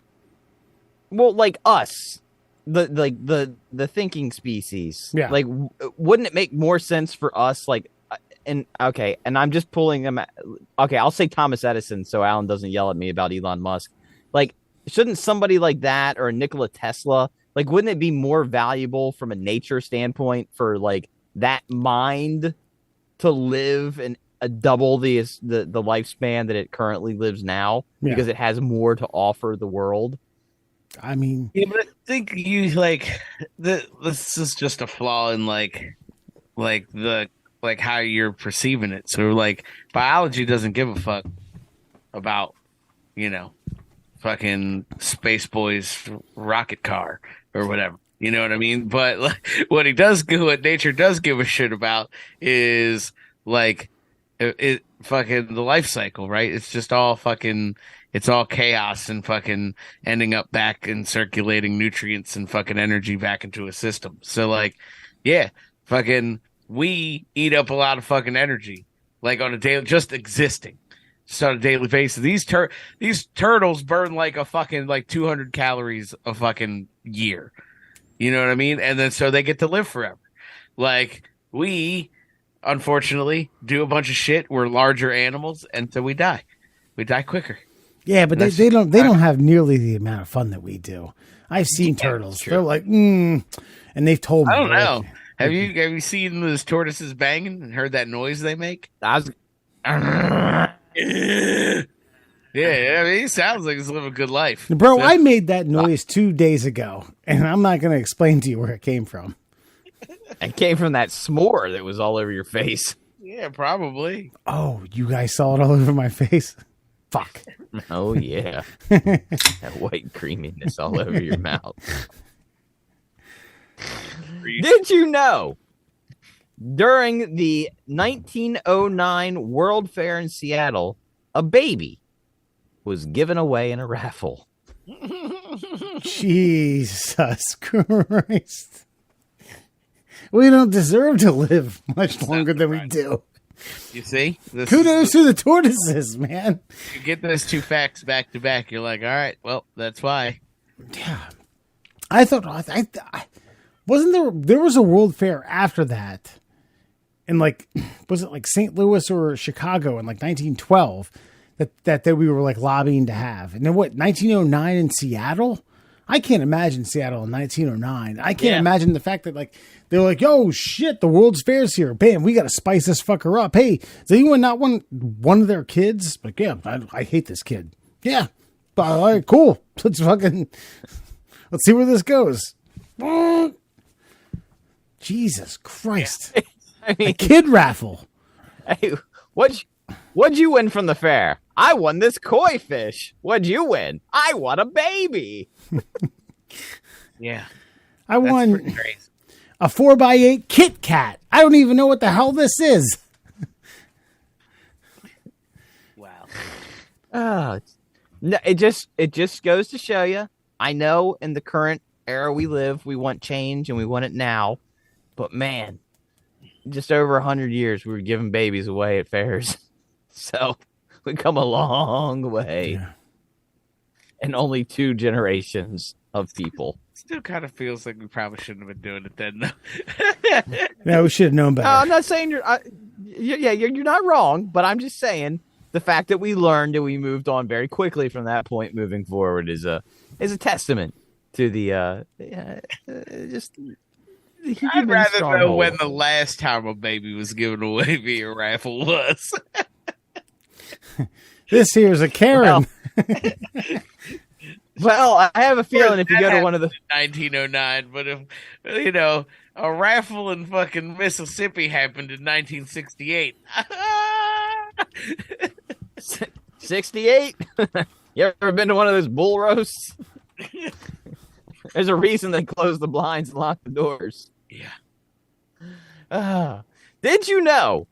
Well, like us, the thinking species. Yeah. Like, wouldn't it make more sense for us, like, and I'm just pulling them. Okay, I'll say Thomas Edison, so Alan doesn't yell at me about Elon Musk. Like, shouldn't somebody like that or Nikola Tesla, like, wouldn't it be more valuable from a nature standpoint for like that mind to live and double the lifespan that it currently lives now because it has more to offer the world? I mean, yeah, but I think you this is just a flaw in like how you're perceiving it. So like biology doesn't give a fuck about, fucking Space Boy's rocket car or whatever. You know what I mean? But like, what nature does give a shit about is like it fucking the life cycle, right? It's just all fucking, it's all chaos and fucking ending up back and circulating nutrients and fucking energy back into a system. So like, yeah, fucking we eat up a lot of fucking energy, like on a daily, just existing, just on a daily basis. These turtles burn like a fucking 200 calories a fucking year. You know what I mean? And then so they get to live forever. Like we, unfortunately, do a bunch of shit. We're larger animals, and so we die. We die quicker. Yeah, but they don't have nearly the amount of fun that we do. I've seen turtles. They're like, and they've told me. I don't know. Have you seen those tortoises banging and heard that noise they make? Yeah, I mean, it sounds like it's living a good life. Bro, so, I made that noise 2 days ago, and I'm not going to explain to you where it came from. It came from that s'more that was all over your face. Yeah, probably. Oh, you guys saw it all over my face? Fuck. Oh, yeah. That white creaminess all over your mouth. Did you know during the 1909 World Fair in Seattle, a baby was given away in a raffle? Jesus Christ. We don't deserve to live much longer than we do. You see? Kudos to the tortoises, man. You get those two facts back to back, you're like, all right, well, that's why. Yeah. I thought, wasn't there was a World Fair after that in was it like St. Louis or Chicago in 1912 that we were lobbying to have? And then 1909 in Seattle? I can't imagine Seattle in 1909. I can't imagine the fact that they're like, yo, shit, the World's Fair's here. Bam, we got to spice this fucker up. Hey, does anyone not want one of their kids? Like, yeah, I hate this kid. Yeah. All right, cool. Let's see where this goes. Jesus Christ. I mean, a kid raffle. Hey, what'd you win from the fair? I won this koi fish. What'd you win? I won a baby. Yeah. I won a 4x8 Kit Kat. I don't even know what the hell this is. Wow. Oh, it just goes to show you. I know in the current era we live, we want change and we want it now. But man, just over 100 years, we were giving babies away at fairs. So we come a long way. Yeah. And only 2 generations of people. Still kind of feels like we probably shouldn't have been doing it then, though. No, we should have known better. I'm not saying you're not wrong, but I'm just saying the fact that we learned and we moved on very quickly from that point moving forward is a testament to the just. I'd rather know when the last time a baby was given away via raffle was. This here's a Karen. Well, I have a feeling if you go to one of the 1909, but if a raffle in fucking Mississippi happened in 1968. 68? You ever been to one of those bull roasts? There's a reason they close the blinds and lock the doors. Yeah. Did you know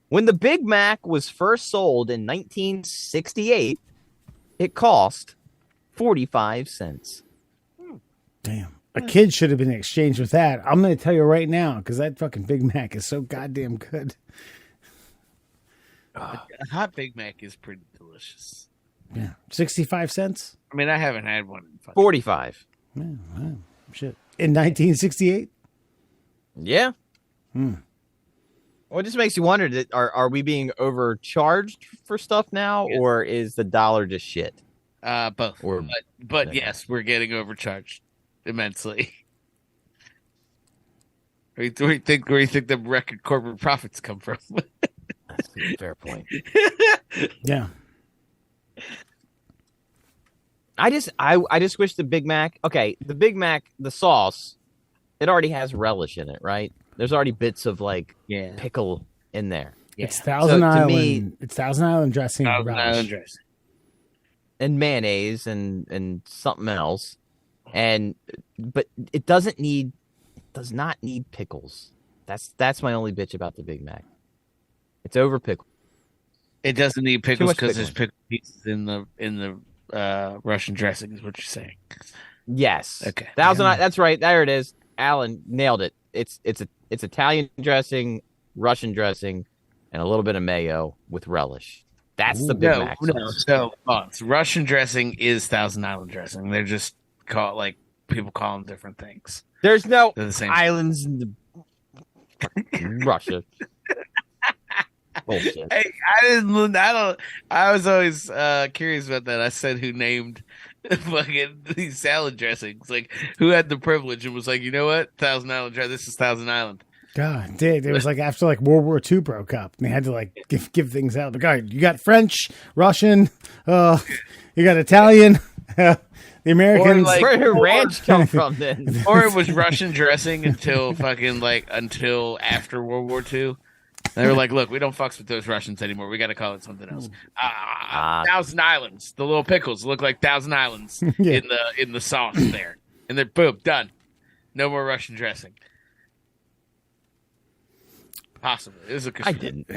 when the Big Mac was first sold in 1968, it cost 45 cents? Damn. A kid should have been exchanged with that. I'm going to tell you right now, because that fucking Big Mac is so goddamn good. A hot Big Mac is pretty delicious. Yeah. 65 cents? I mean, I haven't had one in 45. Yeah, wow. Shit. In 1968? Yeah. Well, it just makes you wonder, that are we being overcharged for stuff now, or is the dollar just shit? Both. Or, but yes, we're getting overcharged immensely. Where do you think the record corporate profits come from? That's a fair point. Yeah. I just wish the Big Mac. Okay, the Big Mac, the sauce, it already has relish in it, right? There's already bits of pickle in there. Yeah. It's Thousand So, to Island. me- It's Thousand Island dressing. and Thousand relish. Island dressing. And mayonnaise and something else, but it does not need pickles. That's my only bitch about the Big Mac. It's over pickled. It doesn't need pickles much because there's pickling. pickle pieces in the Russian dressing. Is what you're saying? Yes. Okay. That's right. There it is. Alan nailed it. It's Italian dressing, Russian dressing, and a little bit of mayo with relish. That's the Big Mac sauce. So it's Russian dressing is Thousand Island dressing. They're just people call them different things. There's no They're the same. islands in Russia. Bullshit. Hey, I was always curious about that. I said who named fucking these salad dressings, like who had the privilege and was like, you know what, Thousand Island dressing. This is Thousand Island. God, dude, it was like after World War II broke up, and they had to give things out. But God, you got French, Russian, you got Italian, the Americans. Where did ranch come from then? Or it was Russian dressing until after World War II. They were like, look, we don't fucks with those Russians anymore. We got to call it something else. Thousand Islands. The little pickles look like Thousand Islands Yeah. in the sauce there. And they're boom, done. No more Russian dressing. Possibly. It was a I didn't.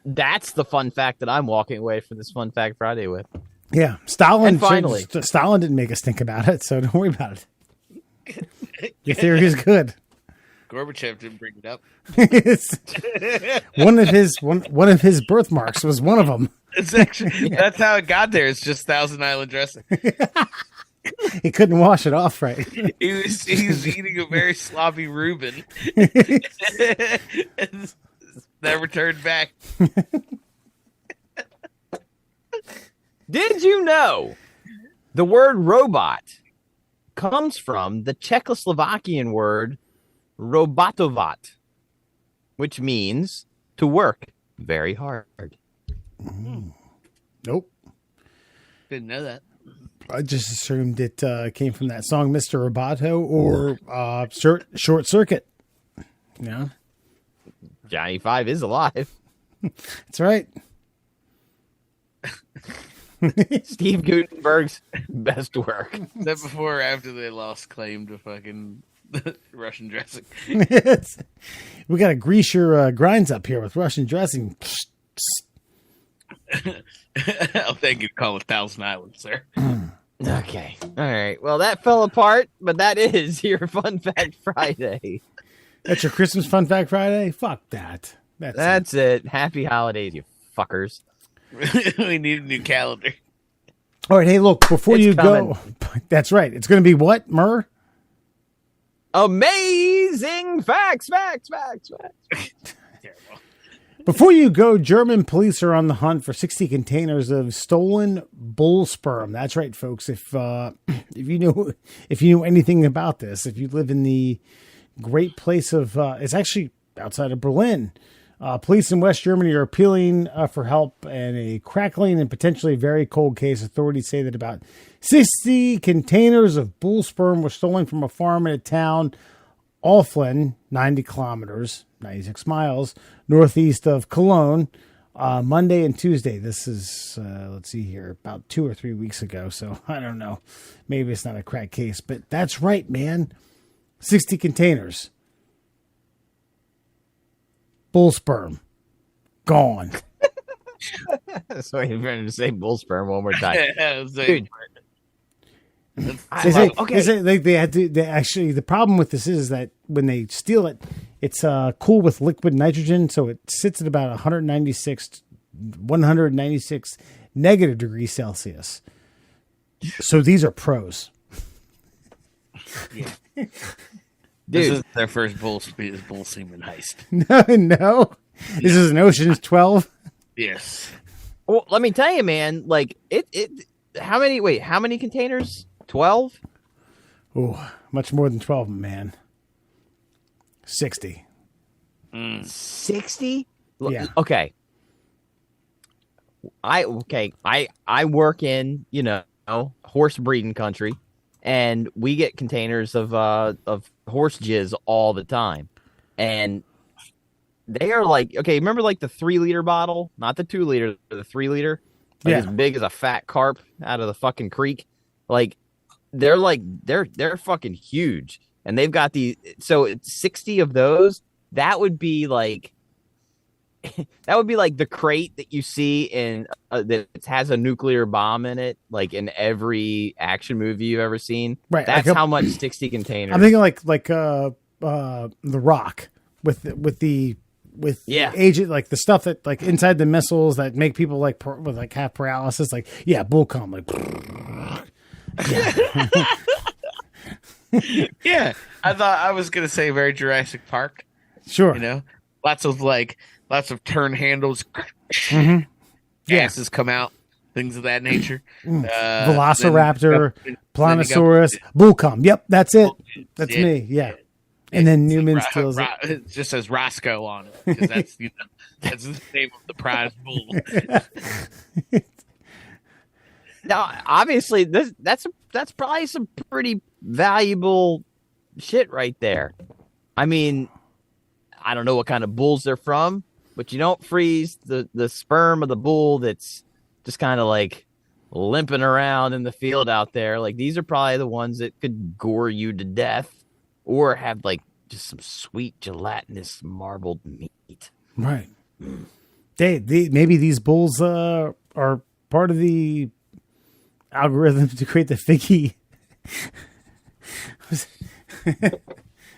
That's the fun fact that I'm walking away from this Fun Fact Friday with. Yeah, Stalin. And finally- Stalin didn't make us think about it, so don't worry about it. Your theory is good. Gorbachev didn't bring it up. It's- one of his birthmarks was one of them. It's actually that's how it got there. It's just Thousand Island dressing. He couldn't wash it off right. He was eating a very sloppy Reuben. And never turned back. Did you know the word robot comes from the Czechoslovakian word robotovat, which means to work very hard? Nope. Didn't know that. I just assumed it came from that song, Mr. Roboto, or Short Circuit. Yeah, Johnny Five is alive. that's right. Steve Gutenberg's best work. Is that before or after they lost claim to fucking Russian dressing? We got to grease your grinds up here with Russian dressing. I'll thank you to call it Thousand Islands, sir. Okay. All right. Well, that fell apart, but that is your Fun Fact Friday. That's your Christmas Fun Fact Friday? Fuck that. That's it. Happy holidays, you fuckers. We need a new calendar. All right. Hey, look, before It's you coming. go, that's right. It's going to be what, Murr? Amazing facts. Terrible. Before you go, German police are on the hunt for 60 containers of stolen bull sperm. That's right, folks. If you know anything about this, if you live in the great place of, it's actually outside of Berlin. Police in West Germany are appealing for help in a crackling and potentially very cold case. Authorities say that about 60 containers of bull sperm were stolen from a farm in a town, Alflin, 90 kilometers, 96 miles, northeast of Cologne, Monday and Tuesday. This is let's see here, about 2 or 3 weeks ago. So I don't know. Maybe it's not a crack case, but that's right, man. 60 containers. Bull sperm. Gone. So you're going to say bull sperm one more time. Dude. They had to. Actually, the problem with this is that when they steal it, it's cool with liquid nitrogen, so it sits at about 196 negative degrees Celsius. So these are pros. Yeah. This is their first bull semen heist. No. This is an Ocean's 12. Yes. Well, let me tell you, man. Like how many containers? 12? Oh, much more than 12, man. 60. 60? Yeah. Okay. I work in, horse breeding country, and we get containers of horse jizz all the time. And they are like, okay, remember like the 3-liter bottle? Not the 2-liter, the 3-liter? Like as big as a fat carp out of the fucking creek. Like they're fucking huge. And they've got so it's 60 of those. That would be like the crate that you see in that has a nuclear bomb in it, like in every action movie you've ever seen. Right. That's how much 60 containers. I'm thinking like The Rock with agent, like the stuff that like inside the missiles that make people like with like half paralysis, like bull cum, like yeah. I thought I was gonna say very Jurassic Park. Sure. Lots of turn handles, gases come out, things of that nature. Velociraptor, Planosaurus, bull cum. Yep, that's it. That's me. Yeah. And then Newman steals it. It just says Roscoe on it because that's that's the name of the prize bull. Now, obviously, that's probably some pretty valuable shit right there. I mean, I don't know what kind of bulls they're from, but you don't freeze the sperm of the bull that's just kind of like limping around in the field out there. Like these are probably the ones that could gore you to death. Or have like just some sweet gelatinous marbled meat. Right. Maybe these bulls are part of the algorithm to create the figgy.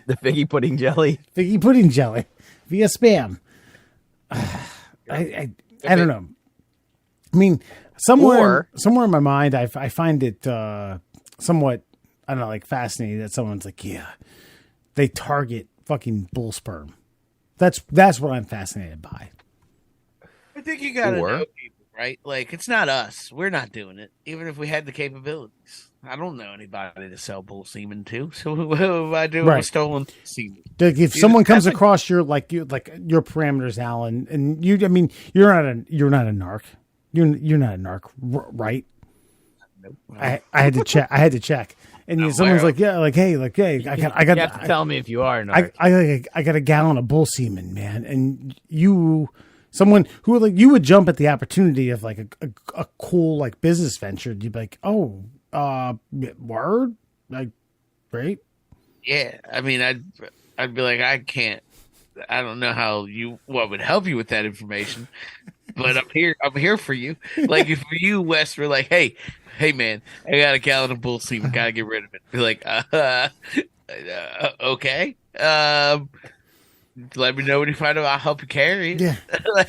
The figgy pudding jelly. Figgy pudding jelly via spam. I don't know. I mean, somewhere in my mind, I find it somewhat, I don't know, like fascinating that someone's like, yeah, they target fucking bull sperm. That's what I'm fascinated by. I think you gotta know people, right? Like, it's not us. We're not doing it, even if we had the capabilities. I don't know anybody to sell bull semen to. So what do I do with stolen semen? Like if someone comes across your parameters, Alan, and you're not a narc. You're not a narc, right? Nope. I had to check. And someone's like, hey, I got. You have to tell me if you are. I got a gallon of bull semen, man, and someone who like you would jump at the opportunity of like a cool like business venture. You'd be like, oh, word, like, great. Yeah, I mean, I'd be like, I don't know what would help you with that information, but I'm here for you. Like if you, Wes, were like, hey man, I got a gallon of bull semen, gotta get rid of it. Be like, okay. Let me know when you find out. I'll help you carry it. Yeah. I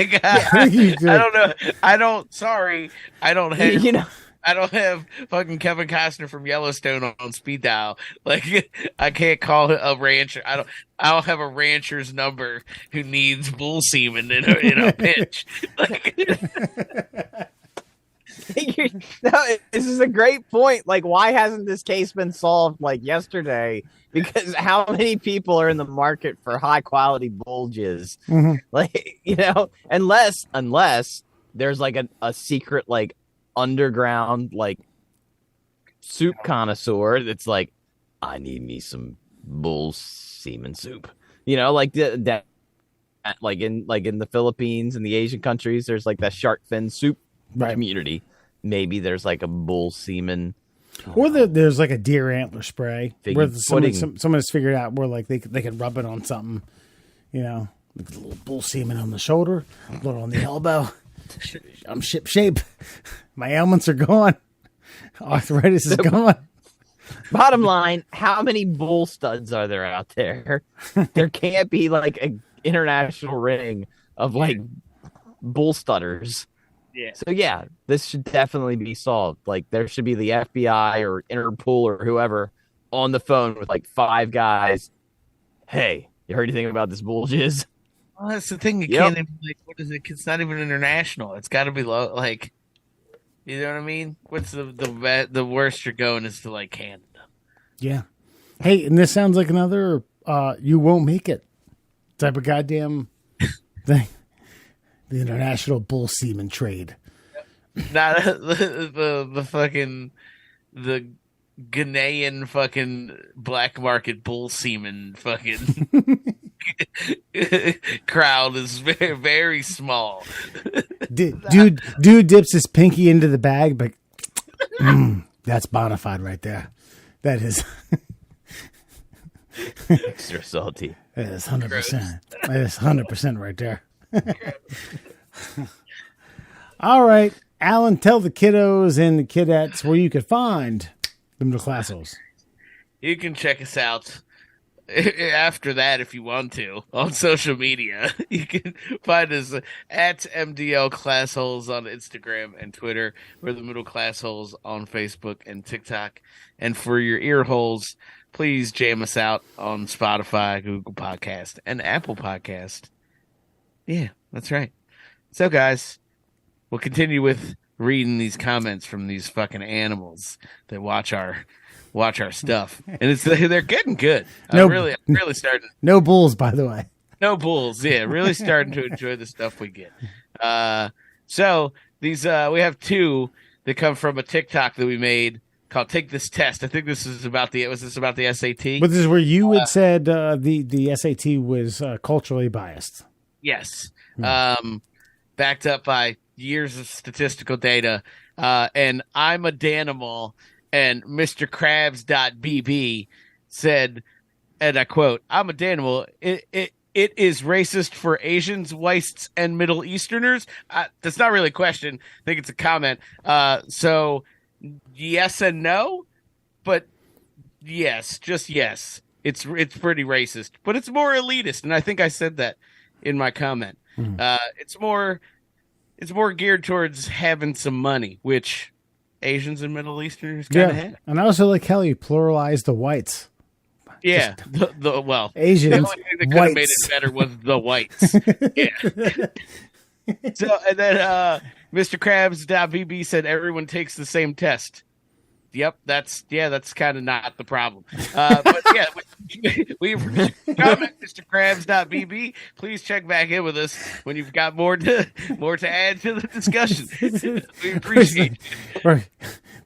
don't know. I don't have. I don't have fucking Kevin Costner from Yellowstone on speed dial. Like I can't call a rancher. I don't have a rancher's number who needs bull semen in a pinch. This is a great point. Like, why hasn't this case been solved like yesterday? Because how many people are in the market for high quality bull jizz? Mm-hmm. Like, unless there's like a secret like underground like soup connoisseur that's like, I need me some bull semen soup. Like that like in the Philippines and the Asian countries, there's like that shark fin soup community. Maybe there's like a bull semen. Or there's like a deer antler spray where someone has figured out where like they can rub it on something, like a little bull semen on the shoulder, a little on the elbow. I'm ship shape. My ailments are gone. Arthritis is gone. Bottom line, how many bull studs are there out there? There can't be like an international ring of like bull studders. Yeah. So yeah, this should definitely be solved. Like there should be the FBI or Interpol or whoever on the phone with like 5 guys. Hey, you heard anything about this bull jizz? Well, that's the thing. You can't even, like, what is it? It's not even international. It's got to be low. Like, you know what I mean? What's the worst you're going is to like Canada. Yeah. Hey, and this sounds like another you won't make it type of goddamn thing. The international bull semen trade. Not the fucking the Ghanaian fucking black market bull semen fucking crowd is very, very small. Dude dips his pinky into the bag, but that's bona fide right there. That is extra salty. That is 100%. That is 100% right there. All right, Alan, tell the kiddos and the kidettes where you could find the Middle Class Holes. You can check us out after that if you want to on social media. You can find us at MDL Class Holes on Instagram and Twitter. We're the Middle Class Holes on Facebook and TikTok. And for your ear holes, please jam us out on Spotify, Google Podcast, and Apple Podcast. Yeah, that's right. So, guys, we'll continue with reading these comments from these fucking animals that watch our stuff, and they're getting good. I'm really starting. No bulls, by the way. No bulls. Yeah, really starting to enjoy the stuff we get. So these we have 2 that come from a TikTok that we made called "Take This Test." I think this is about the SAT. But this is where you had said the SAT was culturally biased. Yes. Backed up by years of statistical data. And I'm a Danimal, and Mr. Krabs.bb said, and I quote, "I'm a Danimal. It is racist for Asians, whites, and Middle Easterners." That's not really a question. I think it's a comment. So yes and no, but yes, just yes. It's pretty racist, but it's more elitist, and I think I said that in my comment. It's more geared towards having some money, which Asians and Middle Easterners kind of have. And I also like how you pluralized the whites. Yeah, well, Asians, the only thing that could have made it better was the whites. Yeah. So, and then Mr. Krabs.bb said everyone takes the same test. Yep, that's kind of not the problem. But yeah, we comment, Mr. Krabs.bb. Please check back in with us when you've got more to add to the discussion. We appreciate it. Right.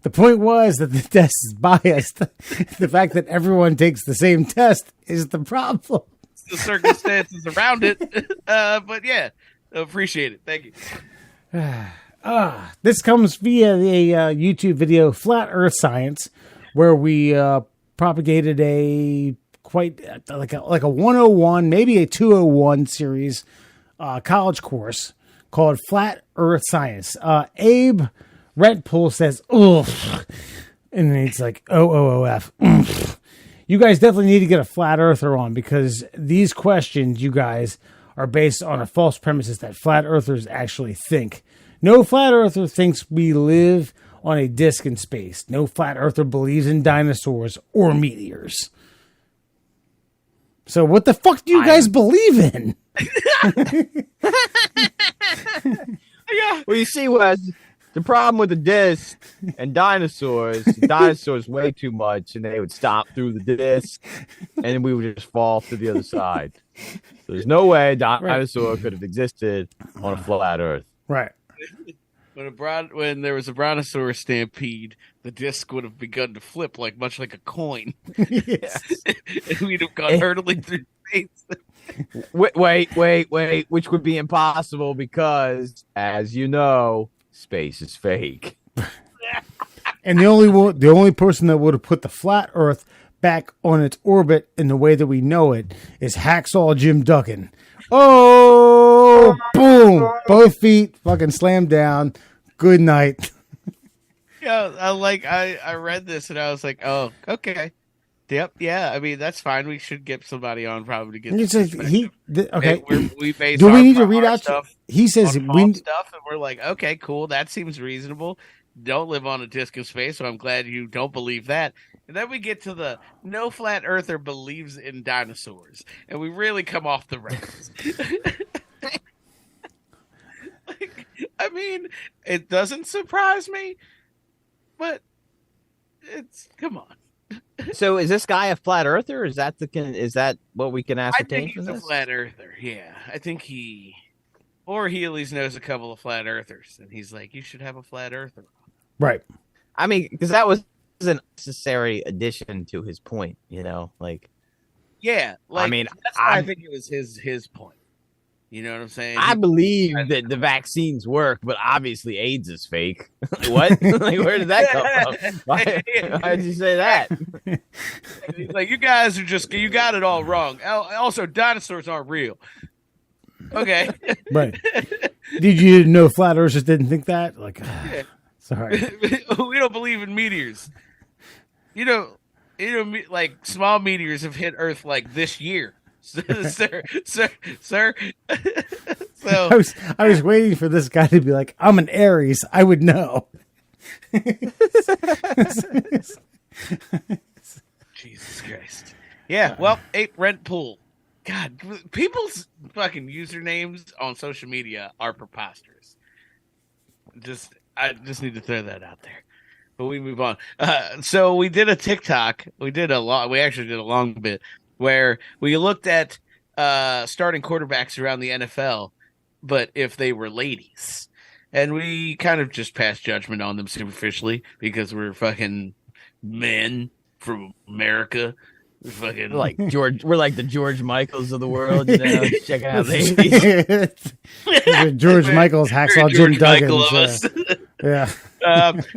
The point was that the test is biased. The fact that everyone takes the same test is the problem. The circumstances around it. But yeah, appreciate it. Thank you. This comes via the YouTube video Flat Earth Science, where we propagated a quite like a 101, maybe a 201 series college course called Flat Earth Science. Abe Redpool says, "Ugh," and it's like OOOF. You guys definitely need to get a flat earther on, because these questions, you guys, are based on a false premises that flat earthers actually think. No flat earther thinks we live on a disk in space. No flat earther believes in dinosaurs or meteors. So what the fuck do you guys believe in? Yeah. Well, you see, Wes, the problem with the disc and dinosaurs weigh too much, and they would stop through the disc, and then we would just fall to the other side. So there's no way a dinosaur could have existed on a flat Earth. Right. when there was a brontosaurus stampede, the disc would have begun to flip much like a coin. Yes. And we'd have gone hurtling through space. Wait, which would be impossible because, as you know, space is fake. And the only person that would have put the flat Earth back on its orbit in the way that we know it is Hacksaw Jim Duggan. Oh, boom! Both feet fucking slammed down. Good night. Yeah, I read this and I was like, oh, okay. Yep, yeah. I mean, that's fine. We should get somebody on probably to get He says okay. We base Do we our- need to read our out? stuff He says on we. stuff, and we're like, okay, cool. That seems reasonable. Don't live on a disc of space, so I'm glad you don't believe that. And then we get to the no flat earther believes in dinosaurs, and we really come off the rails. I mean, it doesn't surprise me, but come on. So is this guy a flat earther? Is that what we can I ascertain think from he's a this? flat earther. Yeah, I think or he at least knows a couple of flat earthers, and he's like, you should have a flat earther. Right. I mean, because that was an necessary addition to his point, like. Yeah, I mean, that's why I think it was his point. You know what I'm saying? I believe that the vaccines work, but obviously AIDS is fake. What? Like, where did that come from? Why did you say that? Like, you guys you got it all wrong. Also, dinosaurs aren't real. Okay. Right. Did you know flat earthers didn't think that? Like, Yeah. sorry. We don't believe in meteors. Like small meteors have hit Earth like this year. sir. So I was waiting for this guy to be like, I'm an Aries. I would know. Jesus Christ. Yeah, well, ape rent pool. God, people's fucking usernames on social media are preposterous. I just need to throw that out there. But we move on. So we did a TikTok. We actually did a long bit where we looked at starting quarterbacks around the NFL, but if they were ladies. And we kind of just passed judgment on them superficially because we're fucking men from America. We're like the George Michaels of the world, checking out ladies. George Michael's Hacksaw Jim Duggan. Yeah.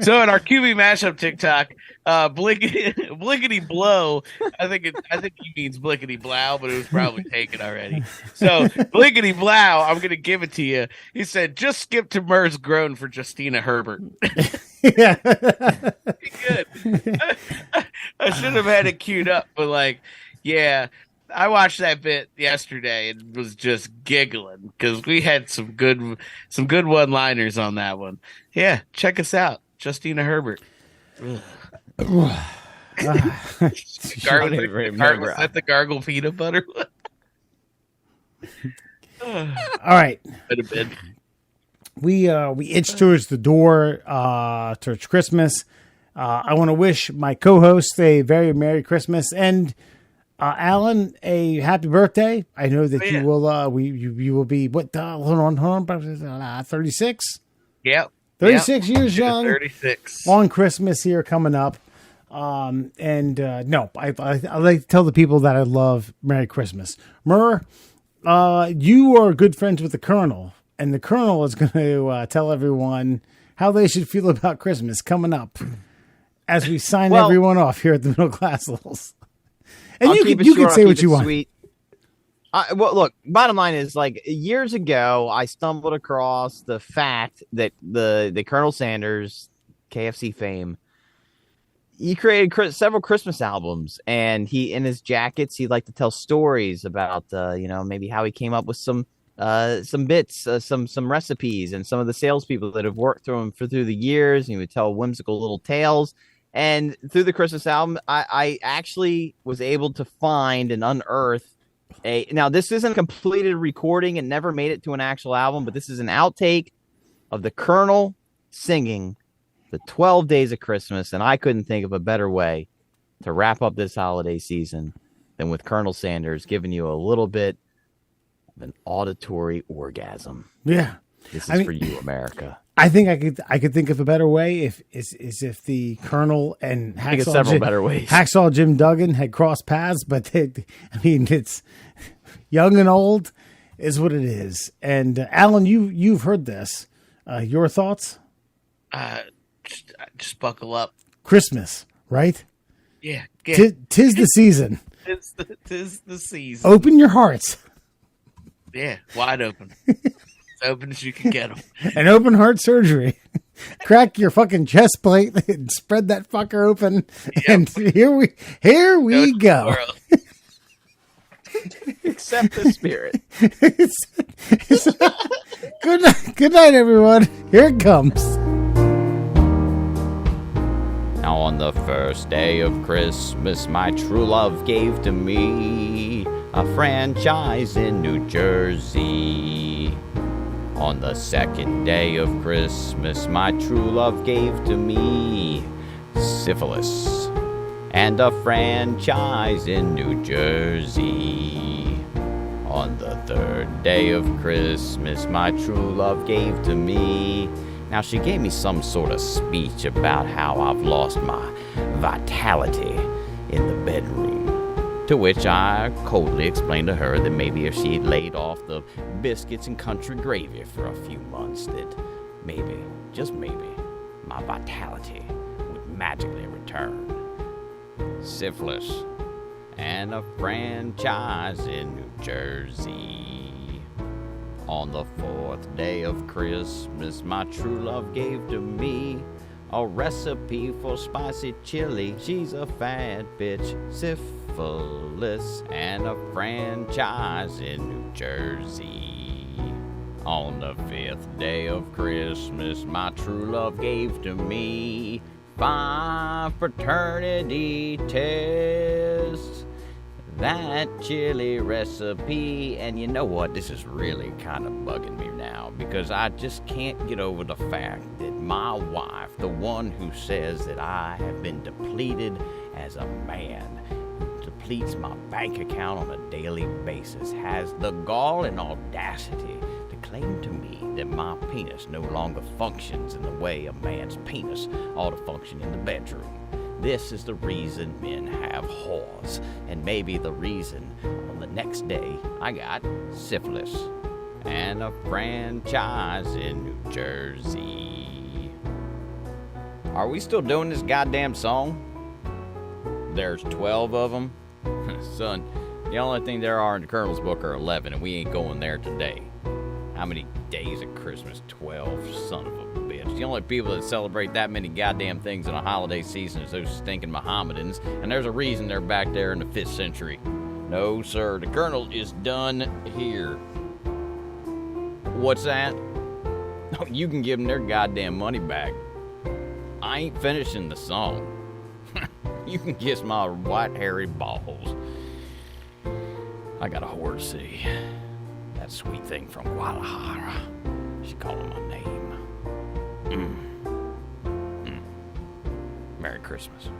So in our QB mashup TikTok, Blickety Blow, I think he means Blickety Blow, but it was probably taken already. So Blickety Blow, I'm gonna give it to you. He said, just skip to Mer's groan for Justina Herbert. Yeah. Good. I should have had it queued up, but yeah, I watched that bit yesterday and was just giggling because we had some good one-liners on that one. Yeah, check us out, Justina Herbert. Gargle, at the gargle peanut butter. All right. We itch towards the door towards Christmas. I want to wish my co-host a very Merry Christmas and Alan a happy birthday. I know that you will. You will be what? Hold on. 36. Yep. 36 years young. 36 on Christmas here coming up. No, I like to tell the people that I love Merry Christmas. Mur, you are good friends with the Colonel, and the Colonel is going to tell everyone how they should feel about Christmas coming up as we sign everyone off here at the Middle Class Levels. And you can say what you want. Sweet. Look, bottom line is, years ago, I stumbled across the fact that the Colonel Sanders, KFC fame, he created several Christmas albums, and in his jackets, he'd like to tell stories about, maybe how he came up with some bits, some recipes, and some of the salespeople that have worked through him through the years. And he would tell whimsical little tales. And through the Christmas album, I actually was able to find and unearth now this isn't a completed recording and never made it to an actual album, but this is an outtake of the Colonel singing the 12 Days of Christmas. And I couldn't think of a better way to wrap up this holiday season than with Colonel Sanders giving you a little bit of an auditory orgasm. Yeah. This is for you, America. I think I could think of a better way if the Colonel and better ways. Hacksaw Jim Duggan had crossed paths, but it's young and old is what it is. And Alan, you've heard this. Your thoughts? Just buckle up. Christmas, right? Yeah. Tis the season. Tis the season. Open your hearts. Yeah, wide open. As open as you can get them. An open heart surgery. Crack your fucking chest plate and spread that fucker open. Yep. And here we go. Accept the spirit. Good night, everyone. Here it comes. Now on the first day of Christmas, my true love gave to me a franchise in New Jersey. On the second day of Christmas, my true love gave to me syphilis and a franchise in New Jersey. On the third day of Christmas, my true love gave to me. Now she gave me some sort of speech about how I've lost my vitality in the bedroom. To which I coldly explained to her that maybe if she'd laid off the biscuits and country gravy for a few months, that maybe, just maybe, my vitality would magically return. Syphilis and a franchise in New Jersey. On the fourth day of Christmas, my true love gave to me a recipe for spicy chili. She's a fat bitch, syphilis, and a franchise in New Jersey. On the fifth day of Christmas, my true love gave to me 5 paternity tests. That chili recipe, and you know what, this is really kind of bugging me now, because I just can't get over the fact that my wife, the one who says that I have been depleted as a man, who depletes my bank account on a daily basis, has the gall and audacity to claim to me that my penis no longer functions in the way a man's penis ought to function in the bedroom. This is the reason men have whores, and maybe the reason on the next day I got syphilis and a franchise in New Jersey. Are we still doing this goddamn song? There's 12 of them? Son, the only thing there are in the Colonel's book are 11, and we ain't going there today. How many days of Christmas? 12, son of a bitch. The only people that celebrate that many goddamn things in a holiday season is those stinking Mohammedans, and there's a reason they're back there in the 5th century. No, sir, the Colonel is done here. What's that? Oh, you can give them their goddamn money back. I ain't finishing the song. You can kiss my white hairy balls. I got a whore to see. That sweet thing from Guadalajara. She calling my name. Merry Christmas.